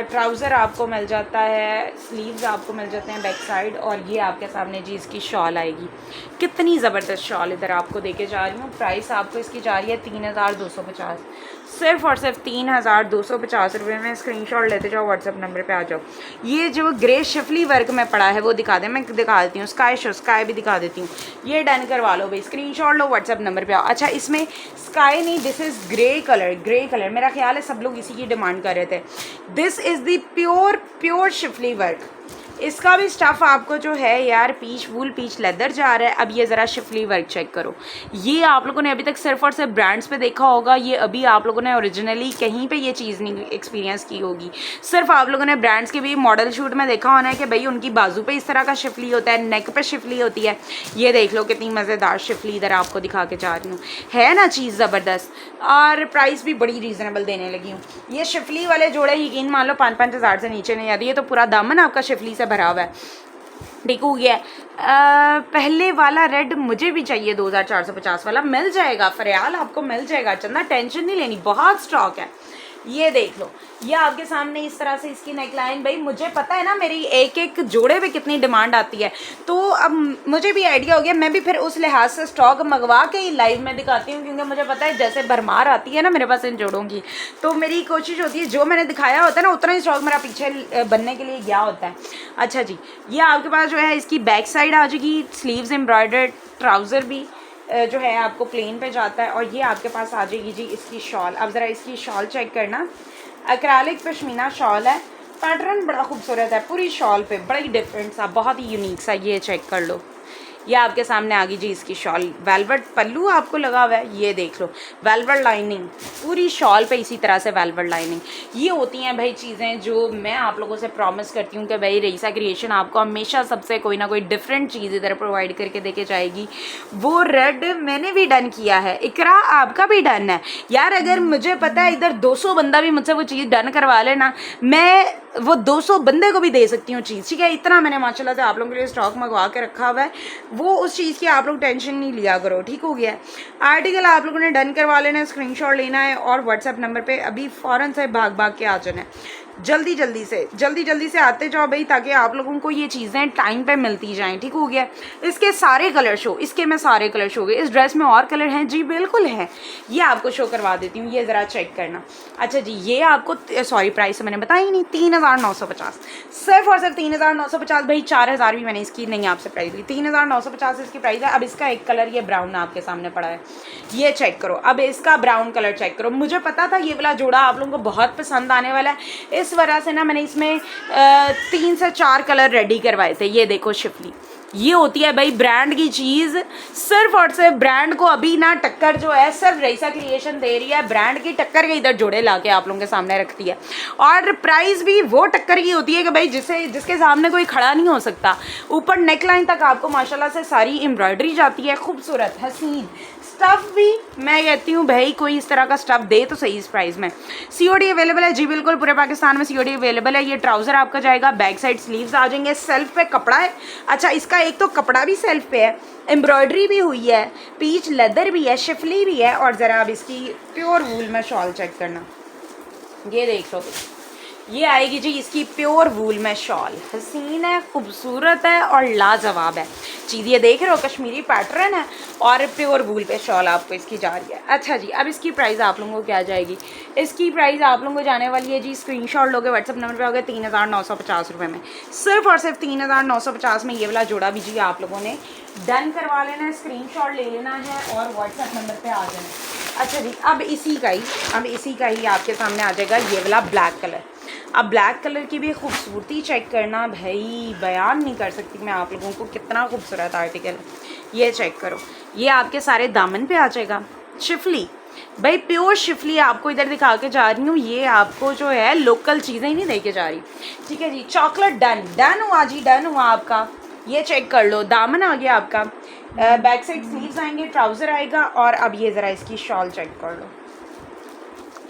ट्राउज़र आपको मिल जाता है, स्लीव्स आपको मिल जाते हैं बैक साइड, और ये आपके सामने जी इसकी शॉल आएगी। कितनी ज़बरदस्त शॉल इधर आपको देके जा रही हूँ। प्राइस आपको इसकी जा रही है 3250, सिर्फ और सिर्फ 3250 रुपये में। स्क्रीनशॉट लेते जाओ, व्हाट्सएप नंबर पे आ जाओ। ये जो ग्रे शिफली वर्क में पड़ा है वो दिखा दें, मैं दिखा देती हूँ। स्काई भी दिखा देती हूँ। ये डन करवा लो भाई, स्क्रीनशॉट लो, व्हाट्सएप नंबर पे आओ। अच्छा इसमें स्काई नहीं, दिस इज़ ग्रे कलर, मेरा ख्याल है सब लोग इसी की डिमांड कर रहे थे। This is the pure Schiffli work. इसका भी स्टफ़ आपको जो है यार पीच वूल पीच लेदर जा रहा है। अब ये ज़रा शिफली वर्क चेक करो, ये आप लोगों ने अभी तक सिर्फ और सिर्फ ब्रांड्स पे देखा होगा, ये अभी आप लोगों ने ओरिजिनली कहीं पे ये चीज़ नहीं एक्सपीरियंस की होगी। सिर्फ आप लोगों ने ब्रांड्स के भी मॉडल शूट में देखा होना है कि भाई उनकी बाजू पे इस तरह का शिफली होता है, नेक पे शिफली होती है। ये देख लो कितनी मज़ेदार शिफली इधर आपको दिखा के जा रही हूँ, है ना चीज़ ज़बरदस्त, और प्राइस भी बड़ी रीज़नेबल देने लगी हूँ। ये शिफली वाले जोड़े यकीन मान लो 5-5 हज़ार से नीचे नहीं आती, ये तो पूरा दामन आपका शिफली से भरा हुआ है। ठीक हो गया। पहले वाला रेड मुझे भी चाहिए, 2450 वाला मिल जाएगा, फरियाल आपको मिल जाएगा, चंदा टेंशन नहीं लेनी, बहुत स्टॉक है। ये देख लो, ये आपके सामने इस तरह से इसकी नेकलाइन। भाई मुझे पता है ना मेरी एक एक जोड़े पे कितनी डिमांड आती है, तो अब मुझे भी आइडिया हो गया, मैं भी फिर उस लिहाज से स्टॉक मंगवा के ही लाइव में दिखाती हूँ, क्योंकि मुझे पता है जैसे भरमार आती है ना मेरे पास इन जोड़ों की, तो मेरी कोशिश होती है जो मैंने दिखाया होता है ना उतना ही स्टॉक मेरा पीछे बनने के लिए गया होता है। अच्छा जी, ये आपके पास जो है इसकी बैक साइड आ जाएगी, स्लीव्स एम्ब्रॉयडर्ड, ट्राउज़र भी जो है आपको प्लेन पे जाता है, और ये आपके पास आ जाएगी जी इसकी शॉल। अब ज़रा इसकी शॉल चेक करना, एक्रेलिक पश्मीना शॉल है, पैटर्न बड़ा खूबसूरत है पूरी शॉल पे, बड़ा ही डिफरेंट सा, बहुत ही यूनिक सा। ये चेक कर लो, ये आपके सामने आ गई जी इसकी शॉल, वेलवेट पल्लू आपको लगा हुआ है, ये देख लो वेलवेट लाइनिंग पूरी शॉल पे, इसी तरह से वेलवेट लाइनिंग। ये होती हैं भाई चीज़ें जो मैं आप लोगों से प्रॉमिस करती हूँ कि भाई रईसा क्रिएशन आपको हमेशा सबसे कोई ना कोई डिफरेंट चीज़ इधर प्रोवाइड करके देके जाएगी। वो रेड मैंने भी डन किया है, इकरा आपका भी डन है यार। अगर मुझे पता है इधर 200 बंदा भी मुझसे वो चीज़ डन करवा लेना, मैं वो 200 बंदे को भी दे सकती हूँ चीज़, ठीक है। इतना मैंने माशाल्लाह से आप लोगों के लिए स्टॉक मंगवा के रखा हुआ है, वो उस चीज़ की आप लोग टेंशन नहीं लिया करो, ठीक हो गया। आर्टिकल आप लोगों ने डन करवा लेना है, स्क्रीनशॉट लेना है और व्हाट्सएप नंबर पे अभी फ़ौरन से भाग के आ जाना है, जल्दी जल्दी से आते जाओ भाई, ताकि आप लोगों को ये चीज़ें टाइम पे मिलती जाएं, ठीक हो गया। इसके सारे कलर शो, इसके मैं सारे कलर शो गए। इस ड्रेस में और कलर हैं जी, बिल्कुल है, ये आपको शो करवा देती हूँ, ये ज़रा चेक करना। अच्छा जी, ये आपको सॉरी प्राइस मैंने बताया ही नहीं, 3950, सिर्फ और सिर्फ 3950 भाई, 4000 भी मैंने इसकी नहीं आपसे प्राइस ली, 3950 इसकी प्राइस है। अब इसका एक कलर ये ब्राउन आपके सामने पड़ा है, ये चेक करो। अब इसका ब्राउन कलर चेक करो, मुझे पता था ये वाला जोड़ा आप लोगों को बहुत पसंद आने वाला है, इस वजह से ना मैंने इसमें 3 से 4 कलर रेडी करवाए थे। ये देखो शिफली, ये होती है भाई ब्रांड की चीज़, सिर्फ और सिर्फ ब्रांड को अभी ना टक्कर जो है सिर्फ रईसा क्रिएशन दे रही है, ब्रांड की टक्कर के इधर जोड़े ला के आप लोगों के सामने रखती है, और प्राइस भी वो टक्कर की होती है कि भाई जिसके सामने कोई खड़ा नहीं हो सकता। ऊपर नेक लाइन तक आपको माशाल्लाह से सारी एम्ब्रॉयडरी जाती है, खूबसूरत हसीन स्टफ़ भी, मैं कहती हूँ भाई कोई इस तरह का स्टफ़ दे तो सही इस प्राइस में। सीओडी अवेलेबल है जी, बिल्कुल पूरे पाकिस्तान में सीओडी अवेलेबल है। ये ट्राउज़र आपका जाएगा, बैक साइड स्लीव्स आ जाएंगे, सेल्फ पे कपड़ा है। अच्छा इसका एक तो कपड़ा भी सेल्फ पे है, एम्ब्रॉयडरी भी हुई है, पीच लेदर भी है, शिफली भी है, और ज़रा अब इसकी प्योर वूल में शॉल चेक करना, ये देख लो, ये आएगी जी इसकी प्योर वूल में शॉल, हसीन है, खूबसूरत है और लाजवाब है चीज़। ये देख रहे हो कश्मीरी पैटर्न है और प्योर वूल पे शॉल आपको इसकी जा रही है। अच्छा जी, अब इसकी प्राइस आप लोगों को क्या जाएगी, इसकी प्राइस आप लोगों को जाने वाली है जी, स्क्रीनशॉट लोगे व्हाट्सअप नंबर पे होगा 3950 रुपये में, सिर्फ और सिर्फ 3950 में ये वाला जोड़ा भी जी आप लोगों ने डन करवा लेना है, स्क्रीनशॉट ले लेना है और व्हाट्सएप नंबर पे आ जाना है। अच्छा जी, अब इसी का ही आपके सामने आ जाएगा ये वाला ब्लैक कलर। अब ब्लैक कलर की भी खूबसूरती चेक करना भाई, बयान नहीं कर सकती मैं आप लोगों को कितना खूबसूरत आर्टिकल है। ये चेक करो, ये आपके सारे दामन पे आ जाएगा, शिफली भाई प्योर शिफली आपको इधर दिखा के जा रही हूँ, ये आपको जो है लोकल चीज़ें ही नहीं दे के जा रही, ठीक है जी। चॉकलेट डन हुआ जी, डन हुआ आपका, ये चेक कर लो, दामन आ गया आपका, बैक साइड स्लीव्स आएंगे, ट्राउज़र आएगा, और अब ये ज़रा इसकी शॉल चेक कर लो,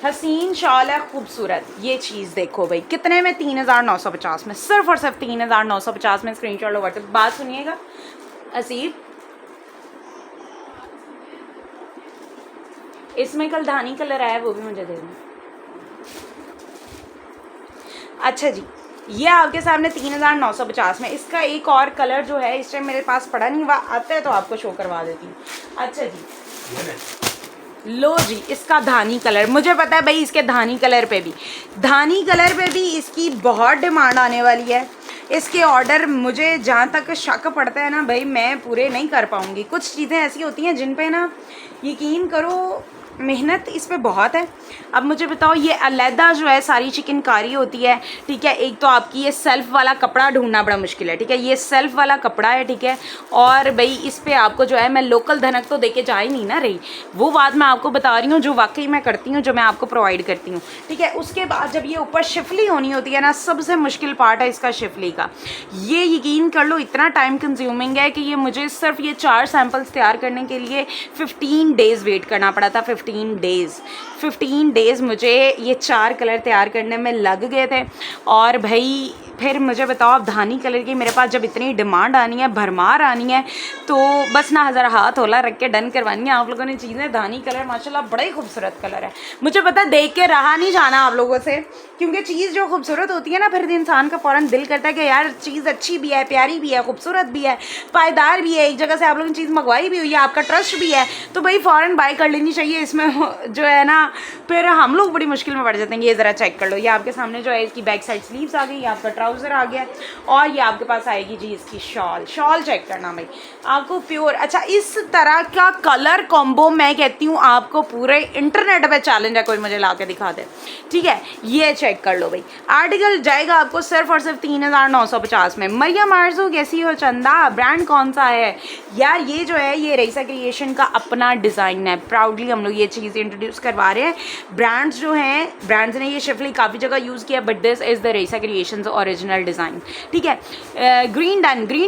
हसीन शॉल है, खूबसूरत। ये चीज़ देखो भाई कितने में, 3950 में, सिर्फ और सिर्फ 3950 में, स्क्रीनशॉट लो व्हाट्सएप। बात सुनिएगा असीब, इसमें कल धानी कलर आया, वो भी मुझे दे देना। अच्छा जी, ये आपके सामने 3950 में, इसका एक और कलर जो है इस टाइम मेरे पास पड़ा नहीं हुआ, आता है तो आपको शो करवा देती हूँ। अच्छा जी, लो जी, इसका धानी कलर, मुझे पता है भाई इसके धानी कलर पे भी इसकी बहुत डिमांड आने वाली है। इसके ऑर्डर मुझे जहाँ तक शक पड़ता है ना भाई, मैं पूरे नहीं कर पाऊँगी। कुछ चीज़ें ऐसी होती हैं जिन पे ना यकीन करो मेहनत इस पे बहुत है। अब मुझे बताओ, ये अलहदा जो है सारी चिकनकारी होती है, ठीक है। एक तो आपकी ये सेल्फ वाला कपड़ा ढूंढना बड़ा मुश्किल है, ठीक है। ये सेल्फ वाला कपड़ा है, ठीक है। और भाई इस पे आपको जो है, मैं लोकल धनक तो देके जा ही नहीं ना रही, वो बात मैं आपको बता रही हूँ जो वाकई मैं करती हूँ, जो मैं आपको प्रोवाइड करती हूँ, ठीक है। उसके बाद जब ये ऊपर शिफली होनी होती है ना, सबसे मुश्किल पार्ट है इसका शिफली का। ये यकीन कर लो इतना टाइम कंज्यूमिंग है कि ये मुझे सिर्फ ये 4 सैम्पल्स तैयार करने के लिए 15 डेज़ वेट करना पड़ा था। 15 डेज़ मुझे ये 4 कलर तैयार करने में लग गए थे। और भाई फिर मुझे बताओ, अब धानी कलर की मेरे पास जब इतनी डिमांड आनी है, भरमार आनी है, तो बस ना ज़रा हाथ होला रख के डन करवानी है आप लोगों ने चीज़ें। धानी कलर माशाल्लाह बड़ा ही खूबसूरत कलर है। मुझे पता देख के रहा नहीं जाना आप लोगों से, क्योंकि चीज़ जो खूबसूरत होती है ना, फिर इंसान का फ़ौरन दिल करता है कि यार चीज़ अच्छी भी है, प्यारी भी है, खूबसूरत भी है, पायदार भी है, एक जगह से आप लोगों ने चीज़ मंगवाई भी हुई है, आपका ट्रस्ट भी है, तो भाई फ़ौरन बाय कर लेनी चाहिए। इसमें जो है ना, फिर हम लोग बड़ी मुश्किल में पड़ जाते हैं। ये ज़रा चेक कर लो, ये आपके सामने जो है इसकी बैक साइड स्लीव्स आ गई, ये आपका ट्राउज़र आ गया, और ये आपके पास आएगी जी इसकी शॉल चेक करना भाई आपको प्योर। अच्छा, इस तरह का कलर कॉम्बो मैं कहती हूँ आपको पूरे इंटरनेट पे चैलेंज है, कोई मुझे ला के दिखा दे, ठीक है। ये चेक कर लो भाई, आर्टिकल जाएगा आपको सिर्फ और सिर्फ 3950 में। मरियम आरज़ू कैसी हो चंदा, ब्रांड कौन सा है यार? ये जो है ये रईसा क्रिएशन का अपना डिज़ाइन है, प्राउडली हम लोग ये चीज़ इंट्रोड्यूस करवा रहे हैं। ब्रांड्स जो हैं, ब्रांड्स ने ये शिफली काफ़ी जगह यूज़ किया, but this is the Raisa creations original design, ठीक है। ग्रीन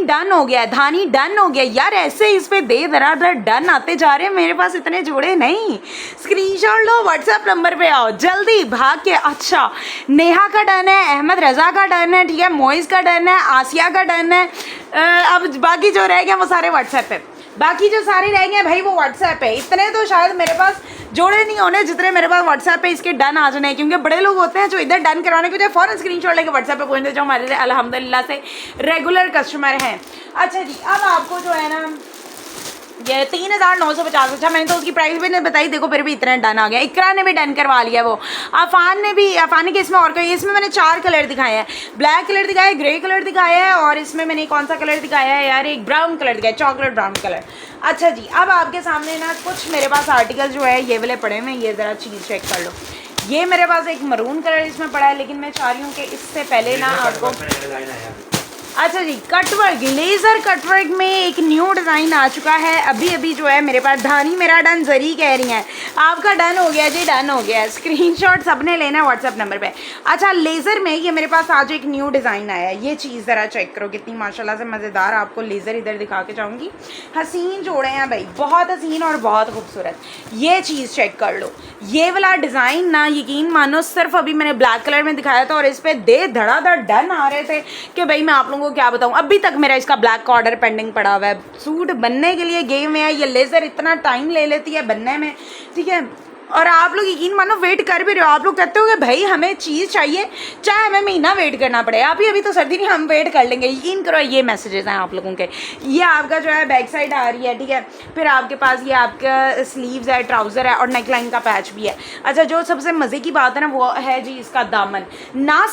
डन हो गया, धानी डन हो गया यार। ऐसे इस पे दे दरादर डन आते जा रहे हैं, मेरे पास इतने जोड़े नहीं। स्क्रीनशॉट लो, व्हाट्सएप नंबर पे आओ जल्दी भाग के। अच्छा, नेहा का डन है, अहमद रज़ा का डन है, ठीक है, मोइज़ का डन है, आसिया का डन है। अब बाकी जो रह गए वो सारे व्हाट्सएप पे, बाकी जो सारे रह गए भाई वो व्हाट्सएप पे। इतने तो शायद मेरे पास जोड़े नहीं होने जितने मेरे पास व्हाट्सएप पे इसके डन आ जाने, क्योंकि बड़े लोग होते हैं जो इधर डन करवाने के लिए फ़ौरन स्क्रीनशॉट लेके व्हाट्सएप पे पहुँचते, जो हमारे लिए अल्हम्दुलिल्लाह से रेगुलर कस्टमर हैं। अच्छा जी, अब आपको जो है ना ये 3950। अच्छा, मैंने तो उसकी प्राइस भी नहीं बताई, देखो फिर भी इतना डन आ गया। इकरा ने भी डन करवा लिया, वो अफान ने भी। अफान के इसमें और कोई, इसमें मैंने 4 कलर दिखाए हैं, ब्लैक कलर दिखाया है, ग्रे कलर दिखाया है, और इसमें मैंने कौन सा कलर दिखाया है यार, एक ब्राउन कलर दिखाया, चॉकलेट ब्राउन कलर। अच्छा जी, अब आपके सामने ना कुछ मेरे पास आर्टिकल जो है ये वाले पड़े हुए, ये ज़रा चीज़ चेक कर लो। ये मेरे पास एक मरून कलर इसमें पड़ा है, लेकिन मैं चाह रही हूँ कि इससे पहले ना आपको, अच्छा जी, कटवर्क, लेज़र कटवर्क में एक न्यू डिज़ाइन आ चुका है अभी अभी जो है मेरे पास। धानी मेरा डन, जरी कह रही हैं आपका डन हो गया जी, डन हो गया। स्क्रीनशॉट सबने लेना है व्हाट्सएप नंबर पे। अच्छा, लेज़र में ये मेरे पास आज एक न्यू डिज़ाइन आया है, ये चीज़ ज़रा चेक करो कितनी माशाल्लाह से मज़ेदार। आपको लेज़र इधर दिखा के जाऊँगी, हसीन जोड़े हैं भाई, बहुत हसीन और बहुत खूबसूरत। ये चीज़ चेक कर लो, ये वाला डिज़ाइन ना यकीन मानो सिर्फ अभी मैंने ब्लैक कलर में दिखाया था और इस पर दे धड़ाधड़ डन आ रहे थे कि भाई मैं आप लोगों को क्या बताऊं। अभी तक मेरा इसका ब्लैक का ऑर्डर पेंडिंग पड़ा हुआ है। सूट बनने के लिए गेम में है, ये लेज़र इतना टाइम ले लेती है बनने में, ठीक है। और आप लोग यकीन मानो वेट कर भी रहे हो, आप लोग कहते हो कि भाई हमें चीज़ चाहिए चाहे हमें महीना वेट करना पड़े, अभी तो सर्दी नहीं, हम वेट कर लेंगे। यकीन करो ये मैसेजेस हैं आप लोगों के। ये आपका जो है बैक साइड आ रही है, ठीक है। फिर आपके पास ये आपका स्लीव्स है, ट्राउज़र है और नेकलाइन का पैच भी है। अच्छा, जो सबसे मज़े की बात है ना वो है जी इसका दामन। ना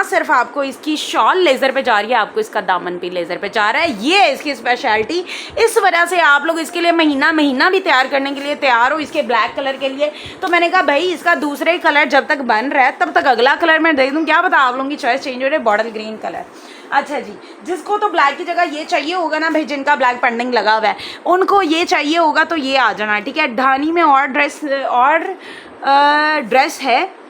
सिर्फ आपको इसकी शॉल लेज़र पे जा रही है, आपको इसका दामन भी लेज़र पे जा रहा है। ये है इसकी स्पेशलिटी। इस वजह से आप लोग इसके लिए महीना भी तैयार करने के लिए तैयार हो, इसके ब्लैक कलर के लिए। तो मैंने कहा भाई इसका दूसरे कलर जब तक बन रहा है तब तक अगला कलर मैं दे दूँ, क्या पता आप लोगों की चॉइस चेंज हो रही है, बॉटल ग्रीन कलर। अच्छा जी, जिसको तो ब्लैक की जगह ये चाहिए होगा ना भाई, जिनका ब्लैक पेंडिंग लगा हुआ है उनको ये चाहिए होगा तो ये आ जाना, ठीक है। धानी में और ड्रेस है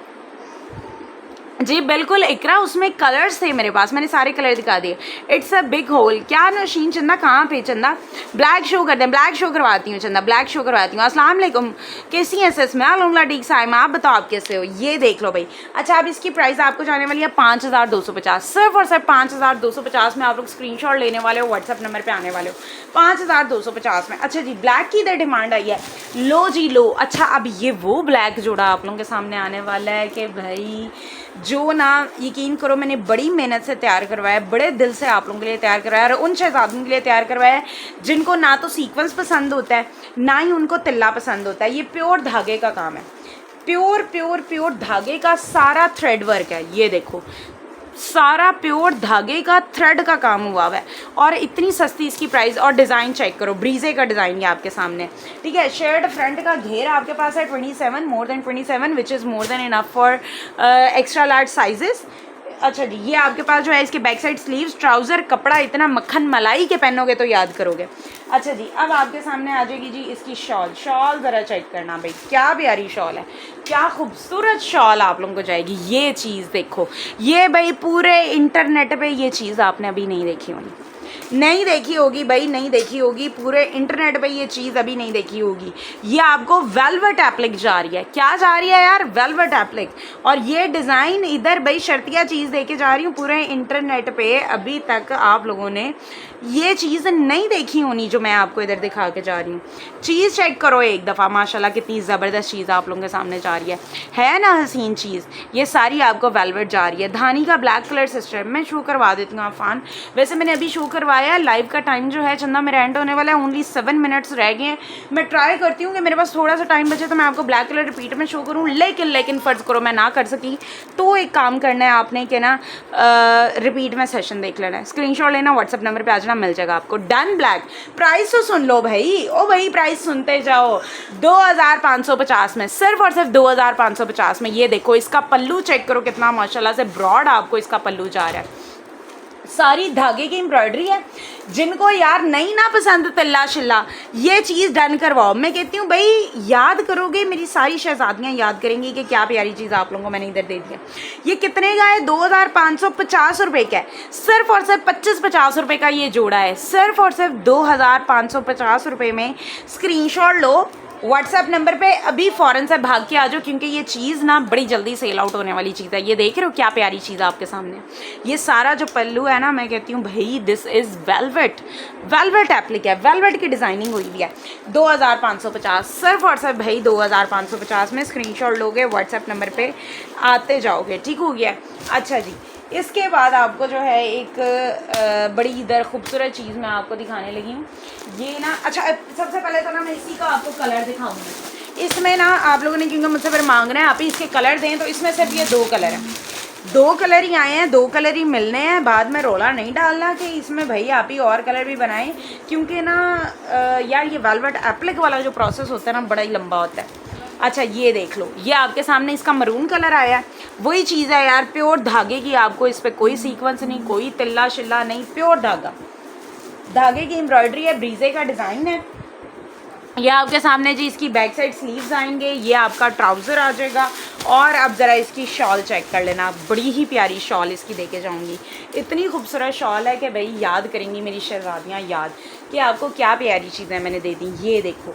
जी, बिल्कुल इकरा, उसमें कलर्स थे मेरे पास, मैंने सारे कलर दिखा दिए। It's a big hole. क्या नौशीन चंदा, कहाँ पे चंदा? ब्लैक शो कर दें, ब्लैक शो करवाती हूँ चंदा, ब्लैक शो करवाती हूँ। अस्सलाम वालेकुम, कैसी हैं सस में? अलहमदुलिल्लाह ठीक साइमा, आप बताओ आप कैसे हो? ये देख लो भाई। अच्छा, अब इसकी प्राइस आपको जाने वाली है 5250, सिर्फ और सिर्फ 5250 में आप लोग स्क्रीनशॉट लेने वाले हो, व्हाट्सएप नंबर पर आने वाले हो 5250 में। अच्छा जी, ब्लैक की इधर डिमांड आई है, लो जी लो। अच्छा, अब ये वो ब्लैक जोड़ा आप लोगों के सामने आने वाला है कि भाई जो ना यकीन करो मैंने बड़ी मेहनत से तैयार करवाया है, बड़े दिल से आप लोगों के लिए तैयार करवाया है, और उन शहजादों के लिए तैयार करवाया है जिनको ना तो सीक्वेंस पसंद होता है ना ही उनको तिल्ला पसंद होता है। ये प्योर धागे का काम है, प्योर धागे का सारा थ्रेड वर्क है। ये देखो, सारा प्योर धागे का थ्रेड का काम हुआ है और इतनी सस्ती इसकी प्राइस। और डिज़ाइन चेक करो, ब्रीजे का डिज़ाइन ये आपके सामने, ठीक है। शेयर्ड फ्रंट का घेर आपके पास है 27, more than 27, which is more than enough for extra large sizes. अच्छा जी, ये आपके पास जो है इसके बैक साइड स्लीव्स, ट्राउज़र, कपड़ा इतना मक्खन मलाई के पहनोगे तो याद करोगे। अच्छा जी, अब आपके सामने आ जाएगी जी इसकी शॉल। शॉल ज़रा चेक करना भाई, क्या प्यारी शॉल है, क्या खूबसूरत शॉल आप लोगों को जाएगी। ये चीज़ देखो, ये भाई पूरे इंटरनेट पे ये चीज़ आपने अभी नहीं देखी होगी, नहीं देखी होगी भाई, नहीं देखी होगी, पूरे इंटरनेट पे ये चीज़ अभी नहीं देखी होगी। ये आपको वेलवेट एप्लिक जा रही है, क्या जा रही है यार, वेलवेट एप्लिक। और ये डिज़ाइन इधर भाई शर्तिया चीज़ देके जा रही हूँ, पूरे इंटरनेट पे अभी तक आप लोगों ने ये चीज़ नहीं देखी होनी जो मैं आपको इधर दिखा के जा रही हूँ। चीज़ चेक करो एक दफ़ा, माशाल्लाह कितनी ज़बरदस्त चीज़ आप लोगों के सामने जा रही है ना हसीन चीज़। ये सारी आपको वेलवेट जा रही है। धानी का ब्लैक कलर सिस्टर मैं शो करवा देती हूँ आफान, वैसे मैंने अभी शो करवाया। लाइव का टाइम जो है चंदा मेरा एंड होने वाला है, ओनली 7 मिनट्स रह गए हैं। मैं ट्राई करती हूँ कि मेरे पास थोड़ा सा टाइम बचे तो मैं आपको ब्लैक कलर रिपीट में शो करूँ, लेकिन फ़र्ज़ करो मैं ना कर सकी तो एक काम करना है आपने कि ना रिपीट में सेशन देख लेना है, स्क्रीनशॉट लेना, व्हाट्सअप नंबर पे आ जाना, मिल जाएगा आपको। Done black. प्राइस तो सुन लो भाई, ओ भाई प्राइस सुनते जाओ। 2550 में, सिर्फ और सिर्फ 2550 में। ये देखो इसका पल्लू चेक करो कितना माशाल्लाह से ब्रॉड आपको इसका पल्लू जा रहा है। सारी धागे की एम्ब्रॉयडरी है। जिनको यार नहीं ना पसंद तिल्ला शिल्ला, ये चीज़ डन करवाओ। मैं कहती हूँ भाई याद करोगे, मेरी सारी शहजादियाँ याद करेंगी कि क्या प्यारी चीज़ आप लोगों को मैंने इधर दे दी है। ये कितने का है, 2550 रुपये का है। सिर्फ और सिर्फ 25-50 रुपये का ये जोड़ा है, सिर्फ और सिर्फ 2550 रुपये में। स्क्रीनशॉट लो, व्हाट्सएप नंबर पे अभी फ़ौरन से भाग के आ जाओ, क्योंकि ये चीज़ ना बड़ी जल्दी सेल आउट होने वाली चीज़ है। ये देख रहे हो क्या प्यारी चीज़ आपके सामने। ये सारा जो पल्लू है ना, मैं कहती हूँ भाई दिस इज़ वेलवेट एप्लिक है, वेलवेट की डिज़ाइनिंग हुई है। 2550 सिर्फ और सिर्फ भाई 2550 में। स्क्रीनशॉट लोगे, व्हाट्सएप नंबर पर आते जाओगे, ठीक हो गया। अच्छा जी, इसके बाद आपको जो है एक बड़ी इधर खूबसूरत चीज़ मैं आपको दिखाने लगी हूँ। ये ना, अच्छा सबसे पहले तो ना मैं इसी का आपको कलर दिखाऊंगी। इसमें ना आप लोगों ने क्योंकि मुझसे फिर मांगना है आप ही इसके कलर दें, तो इसमें सिर्फ ये 2 कलर हैं, 2 कलर ही आए हैं, 2 कलर ही मिलने हैं। बाद में रोला नहीं डालना कि इसमें भाई आप ही और कलर भी बनाएं, क्योंकि ना यार ये वेलवेट एप्लिक वाला जो प्रोसेस होता है ना बड़ा ही लंबा होता है। अच्छा ये देख लो, ये आपके सामने इसका मरून कलर आया है। वही चीज़ है यार, प्योर धागे की, आपको इस पर कोई सीक्वेंस नहीं, कोई तिल्ला शिल्ला नहीं, प्योर धागा, धागे की एम्ब्रॉयडरी है, ब्रीजे का डिज़ाइन है। ये आपके सामने जी इसकी बैक साइड स्लीव्स आएंगे, ये आपका ट्राउज़र आ जाएगा। और अब ज़रा इसकी शॉल चेक कर लेना, बड़ी ही प्यारी शॉल इसकी देके जाऊंगी। इतनी खूबसूरत शॉल है कि भाई याद करेंगी मेरी शहजादियाँ, याद कि आपको क्या प्यारी चीज़ें मैंने दे दी। ये देखो,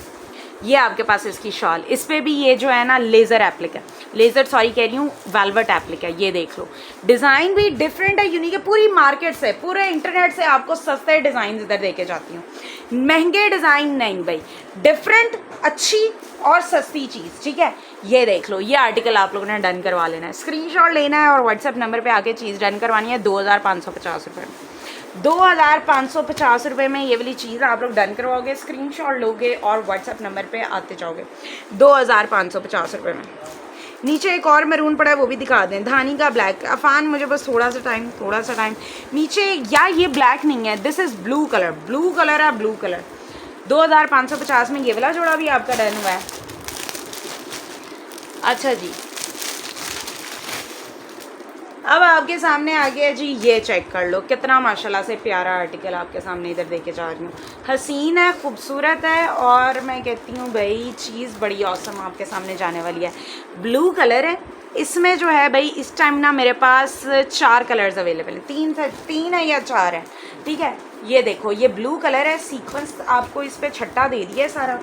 ये आपके पास इसकी शॉल, इस पर भी ये जो है ना लेज़र एप्लिक है, लेज़र सॉरी कह रही हूँ, वेलवेट एप्लिक है। ये देख लो, डिज़ाइन भी डिफरेंट है, यूनिक है। पूरी मार्केट से, पूरे इंटरनेट से आपको सस्ते डिज़ाइन इधर देके जाती हूँ, महंगे डिज़ाइन नहीं भाई, डिफरेंट अच्छी और सस्ती चीज़, ठीक है। ये देख लो, ये आर्टिकल आप लोगों ने डन करवा लेना है, स्क्रीनशॉट लेना है और व्हाट्सएप नंबर पे आके चीज़ डन करवानी है। 2550 रुपये, 2550 रुपये में ये वाली चीज़ आप लोग डन करवाओगे, स्क्रीनशॉट लोगे और व्हाट्सएप नंबर पे आते जाओगे। 2550 रुपये में। नीचे एक और मैरून पड़ा है, वो भी दिखा दें, धानी का ब्लैक। अफान मुझे बस थोड़ा सा टाइम नीचे। यार ये ब्लैक नहीं है, दिस इज़ ब्लू कलर है, ब्लू कलर। 2550 में ये वाला जोड़ा भी आपका डन हुआ है। अच्छा जी, अब आपके सामने आ गया जी, ये चेक कर लो, कितना माशाल्लाह से प्यारा आर्टिकल आपके सामने इधर देके जा रही हूँ। हसीन है, खूबसूरत है और मैं कहती हूँ भाई चीज़ बड़ी औसम आपके सामने जाने वाली है। ब्लू कलर है, इसमें जो है भाई इस टाइम ना मेरे पास 4 कलर्स अवेलेबल हैं, 3 है या 4 है, ठीक है। ये देखो, ये ब्लू कलर है, सीक्वेंस आपको इस पर छट्टा दे दिया है सारा।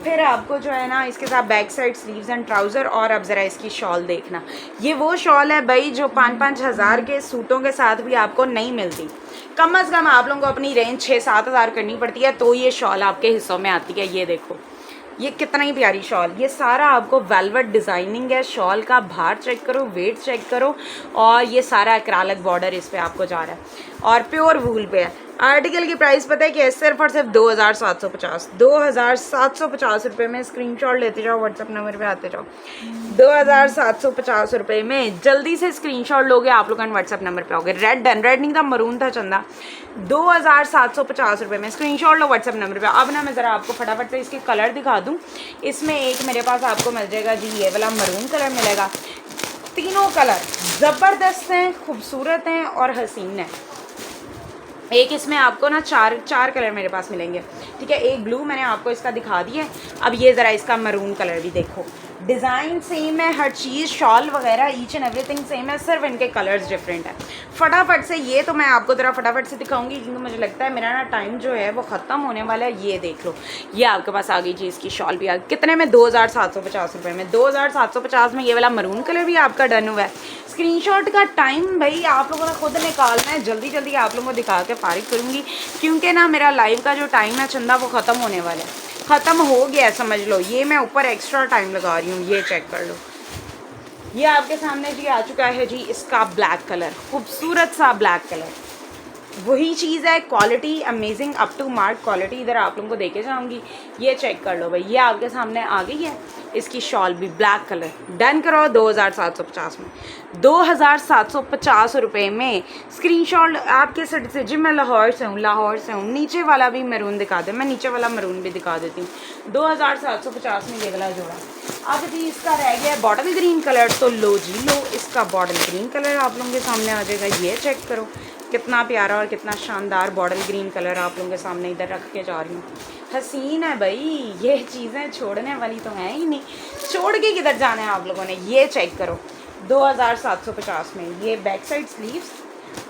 फिर आपको जो है ना इसके साथ back side sleeves and trouser. और अब ज़रा इसकी शॉल देखना, ये वो शॉल है भाई जो 5-5 हज़ार के सूटों के साथ भी आपको नहीं मिलती। कम अज़ कम आप लोगों को अपनी रेंज 6-7 हज़ार करनी पड़ती है तो ये शॉल आपके हिस्सों में आती है। ये देखो, ये कितना ही प्यारी शॉल, ये सारा आपको वेलवेट डिज़ाइनिंग है। शॉल का भार चेक करो, वेट चेक करो, और ये सारा एक्रालिक बॉर्डर इस पर आपको जा रहा है। और प्योर वूल पे है। आर्टिकल की प्राइस पता है कि सिर्फ और सिर्फ 2750 2750 रुपये में स्क्रीनशॉट लेते जाओ, व्हाट्सअप नंबर पे आते जाओ। 2750 रुपये में जल्दी से स्क्रीनशॉट लोगे आप लोग व्हाट्सअप नंबर पे आओगे। रेड डन, रेड नहीं था मरून था चंदा। 2750 रुपये में स्क्रीनशॉट लो व्हाट्सअप नंबर पे। अब ना मैं ज़रा आपको फटाफट से इसके कलर दिखा दूँ। इसमें एक मेरे पास आपको मिल जाएगा जी, ये वाला मरून कलर मिलेगा। तीनों कलर ज़बरदस्त हैं, खूबसूरत हैं और हसीन हैं। एक इसमें आपको ना चार कलर मेरे पास मिलेंगे, ठीक है। एक ब्लू मैंने आपको इसका दिखा दिया है। अब ये ज़रा इसका मरून कलर भी देखो, डिज़ाइन सेम है, हर चीज़ शॉल वगैरह ईच एंड एवरीथिंग सेम है, सिर्फ इनके कलर्स डिफरेंट है। फटाफट से ये तो मैं आपको ज़रा फटाफट से दिखाऊंगी क्योंकि मुझे लगता है मेरा ना टाइम जो है वो ख़त्म होने वाला है। ये देख लो, ये आपके पास आ गई जी, इसकी शॉल भी आ गई। कितने में? 2750 रुपये में। 2750 में ये वाला मरून कलर भी आपका डन हुआ है। स्क्रीनशॉट का टाइम भाई आप लोगों ने खुद निकालना है, जल्दी जल्दी आप लोगों को दिखा के फारिग करूँगी क्योंकि ना मेरा लाइव का जो टाइम है चंदा वो ख़त्म होने वाला है, ख़त्म हो गया है समझ लो। ये मैं ऊपर एक्स्ट्रा टाइम लगा रही हूँ, ये चेक कर लो। ये आपके सामने जी आ चुका है जी इसका ब्लैक कलर, खूबसूरत सा ब्लैक कलर। वही चीज़ है, quality amazing, up to mark quality इधर आप लोगों को देके जाऊंगी। ये चेक कर लो भाई, ये आपके सामने आ गई है। इसकी शॉल भी ब्लैक कलर, डन करो 2750 में। 2750 रुपये में स्क्रीनशॉट आपके सिटी से जी। मैं लाहौर से हूँ। नीचे वाला भी मरून दिखा दे, मैं नीचे वाला मरून भी दिखा देती हूँ। 2750 में ये वाला जोड़ा। अब जी इसका रह गया बॉटल ग्रीन कलर, तो लो जी लो, इसका बॉटल ग्रीन कलर आप लोगों के सामने आ जाएगा। ये चेक करो कितना प्यारा और कितना शानदार बॉटल ग्रीन कलर आप लोगों के सामने इधर रख के जा रही हूँ। हसीन है भाई, ये चीज़ें छोड़ने वाली तो हैं ही नहीं, छोड़ के किधर जाना है आप लोगों ने। ये चेक करो 2750 में। ये बैक साइड स्लीव्स,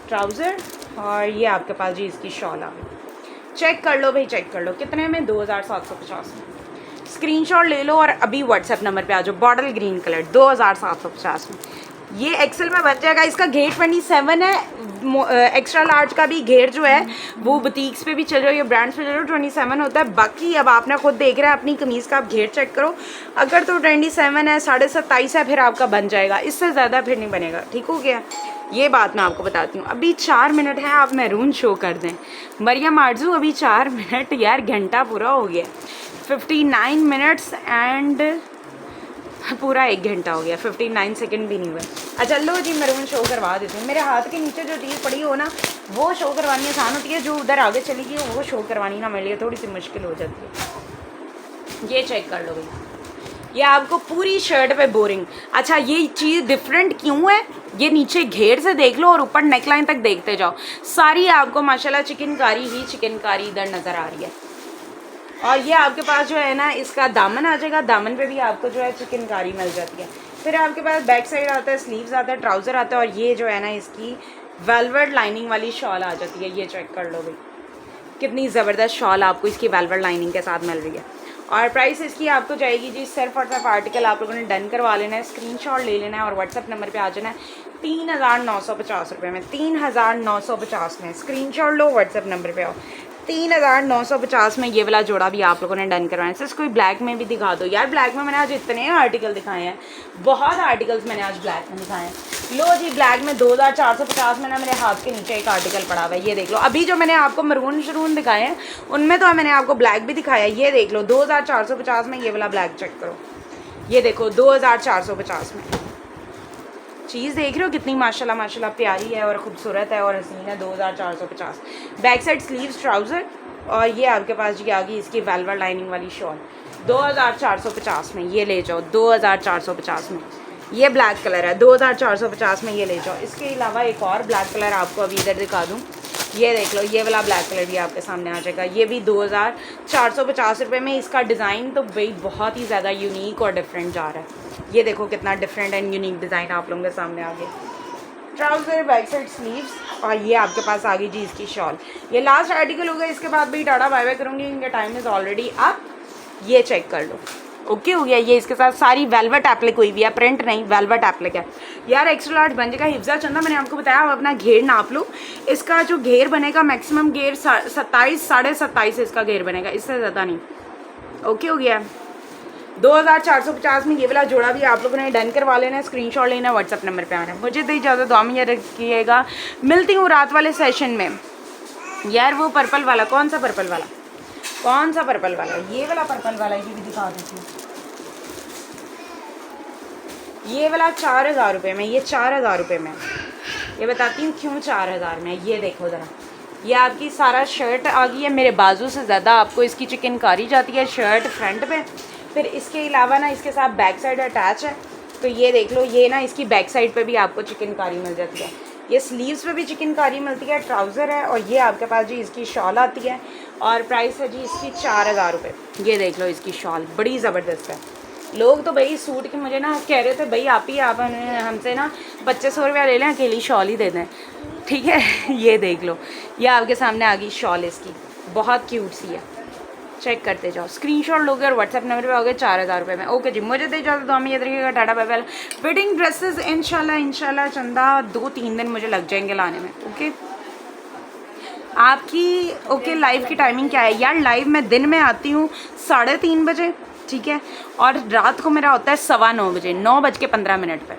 ट्राउज़र और ये आपके पास जी इसकी शॉल आ गई। चेक कर लो भाई, चेक कर लो कितने में? 2750 में। स्क्रीनशॉट ले लो और अभी व्हाट्सएप नंबर पे आ जाओ। बॉटल ग्रीन कलर 2750 में। ये एक्सेल में बन जाएगा। इसका घेर 27 है। एक्स्ट्रा लार्ज का भी घेर जो है वो बुटीक्स पे भी चल रहा है, ये ब्रांड्स पे चल रहा है, 27 होता है। बाकी अब आपने खुद देख रहा है, अपनी कमीज़ का आप घेर चेक करो। अगर तो 27 है, 27.5 है, फिर आपका बन जाएगा, इससे ज़्यादा फिर नहीं बनेगा। ठीक हो गया, ये बात मैं आपको बताती हूँ। अभी 4 मिनट है, आप मैरून शो कर दें मरियम आरजू। अभी 4 मिनट यार, घंटा पूरा हो गया। 59 मिनट्स एंड पूरा 1 घंटा हो गया, 59 सेकंड भी नहीं हुआ। अच्छा लो जी, मैरून शो करवा देती हूँ। मेरे हाथ के नीचे जो चीज़ पड़ी हो ना वो शो करवानी आसान होती है, जो उधर आगे चली गई वो शो करवानी ना मेरे लिए थोड़ी सी मुश्किल हो जाती है। ये चेक कर लो भाई, ये आपको पूरी शर्ट पे बोरिंग। अच्छा ये चीज़ डिफरेंट क्यों है, ये नीचे घेर से देख लो और ऊपर नेकलाइन तक देखते जाओ। सारी आपको माशाल्लाह चिकनकारी ही चिकनकारी इधर नज़र आ रही है। और ये आपके पास जो है ना इसका दामन आ जाएगा, दामन पे भी आपको जो है चिकनकारी मिल जाती है। फिर आपके पास बैक साइड आता है, स्लीव्स आता है, ट्राउज़र आता है और ये जो है ना इसकी वेलवेट लाइनिंग वाली शॉल आ जाती है। ये चेक कर लो भाई, कितनी ज़बरदस्त शॉल आपको इसकी वेलवेट लाइनिंग के साथ मिल रही है। और प्राइस इसकी आपको जाएगी जी सिर्फ और सिर्फ, आर्टिकल आप लोगों ने डन करवा लेना है, स्क्रीनशॉट ले लेना है और व्हाट्सएप नंबर पे आ जाना है 3950 रुपये में। 3950 में स्क्रीनशॉट लो, व्हाट्सएप नंबर पे आओ। 3950 में ये वाला जोड़ा भी आप लोगों ने डन करवाना है। सिर्फ कोई ब्लैक में भी दिखा दो यार, ब्लैक में मैंने आज इतने आर्टिकल दिखाए हैं, बहुत आर्टिकल्स मैंने आज ब्लैक में दिखाए हैं। लो जी ब्लैक में 2450 में ना मेरे हाथ के नीचे एक आर्टिकल पड़ा हुआ है, ये देख लो। अभी जो मैंने आपको मरून शरून दिखाए हैं उनमें तो मैंने आपको ब्लैक भी दिखाया है, ये देख लो 2450 में। ये वाला ब्लैक चेक करो, ये देखो 2450 में। चीज़ देख रहे हो कितनी माशाल्लाह माशाल्लाह प्यारी है और ख़ूबसूरत है और हसीन है। 2450। बैक साइड स्लीव्स, ट्राउज़र और ये आपके पास जी आ गई इसकी वेलवेट लाइनिंग वाली शॉल 2450 में। ये ले जाओ 2450 में। ये ब्लैक कलर है 2450 में, ये ले जाओ। इसके अलावा एक और ब्लैक कलर आपको अभी इधर दिखा दूँ, ये देख लो, ये वाला ब्लैक कलर भी आपके सामने आ जाएगा। ये भी 2450 रुपये में। इसका डिज़ाइन तो भाई बहुत ही ज़्यादा यूनिक और डिफरेंट जा रहा है। ये देखो कितना डिफरेंट एंड यूनिक डिज़ाइन आप लोगों के सामने आ गया। ट्राउज़र, बैक साइड स्लीव्स और ये आपके पास आ गई जी इसकी शॉल। ये लास्ट आर्टिकल होगा, इसके बाद भी टाटा बाय बाय करूँगी, इनका टाइम इज़ ऑलरेडी अप। ये चेक कर लो, ओके हो गया। ये इसके साथ सारी वेलवेट एप्लिक हुई हुई है, प्रिंट नहीं वेलवेट एप्लिक है यार। एक्स्ट्रा लार्ज बन जाएगा। हिफ्जा चंदा मैंने आपको बताया, आप अपना घेर नाप लो। इसका जो घेर बनेगा मैक्सिमम घेर 27 साढ़े 27 इसका घेर बनेगा, इससे ज़्यादा नहीं। ओके हो गया। 2450 में ये वाला जोड़ा भी आप लोगों ने डन करवा लेना है, स्क्रीनशॉट लेना, व्हाट्सअप नंबर पे आना है। मुझे तो इजाज़त, दुआ में याद रखिएगा। मिलती हूँ रात वाले सेशन में। यार वो पर्पल वाला, कौन सा पर्पल वाला, कौन सा पर्पल वाला, ये वाला पर्पल वाला, ये भी दिखा देती हूँ। ये वाला 4000 रुपये में, ये 4000 रुपये में, ये बताती हूँ क्यों 4000 में। ये देखो ज़रा, ये आपकी सारा शर्ट आ गई है, मेरे बाजू से ज़्यादा आपको इसकी चिकनकारी जाती है शर्ट फ्रंट पे। फिर इसके अलावा ना इसके साथ बैक साइड अटैच है, तो ये देख लो, ये ना इसकी बैक साइड पे भी आपको चिकनकारी मिल जाती है। ये स्लीव्स पे भी चिकनकारी मिलती है, ट्राउज़र है, और ये आपके पास जी इसकी शॉल आती है, और प्राइस है जी इसकी 4000 रुपये। ये देख लो इसकी शॉल बड़ी ज़बरदस्त है। लोग तो भाई सूट के मुझे ना कह रहे थे, भाई आप हमसे ना 2500 रुपया ले लें, अकेली शॉल ही दे दें, ठीक है। ये देख लो, ये आपके सामने आ गई शॉल इसकी, बहुत क्यूट सी है। चेक करते जाओ, स्क्रीनशॉट लोगे और व्हाट्सएप नंबर पे आओगे 4000 रुपये में। ओके जी, मुझे तो इजाज़त, दो में ये तरीके का tata bye bye. Wedding dresses इंशाल्लाह चंदा 2-3 दिन मुझे लग जाएंगे लाने में। ओके, आपकी ओके लाइव की टाइमिंग क्या है यार? लाइव मैं दिन में आती हूँ 3:30 बजे, ठीक है, और रात को मेरा होता है 9:15 बजे, 9:15 पे।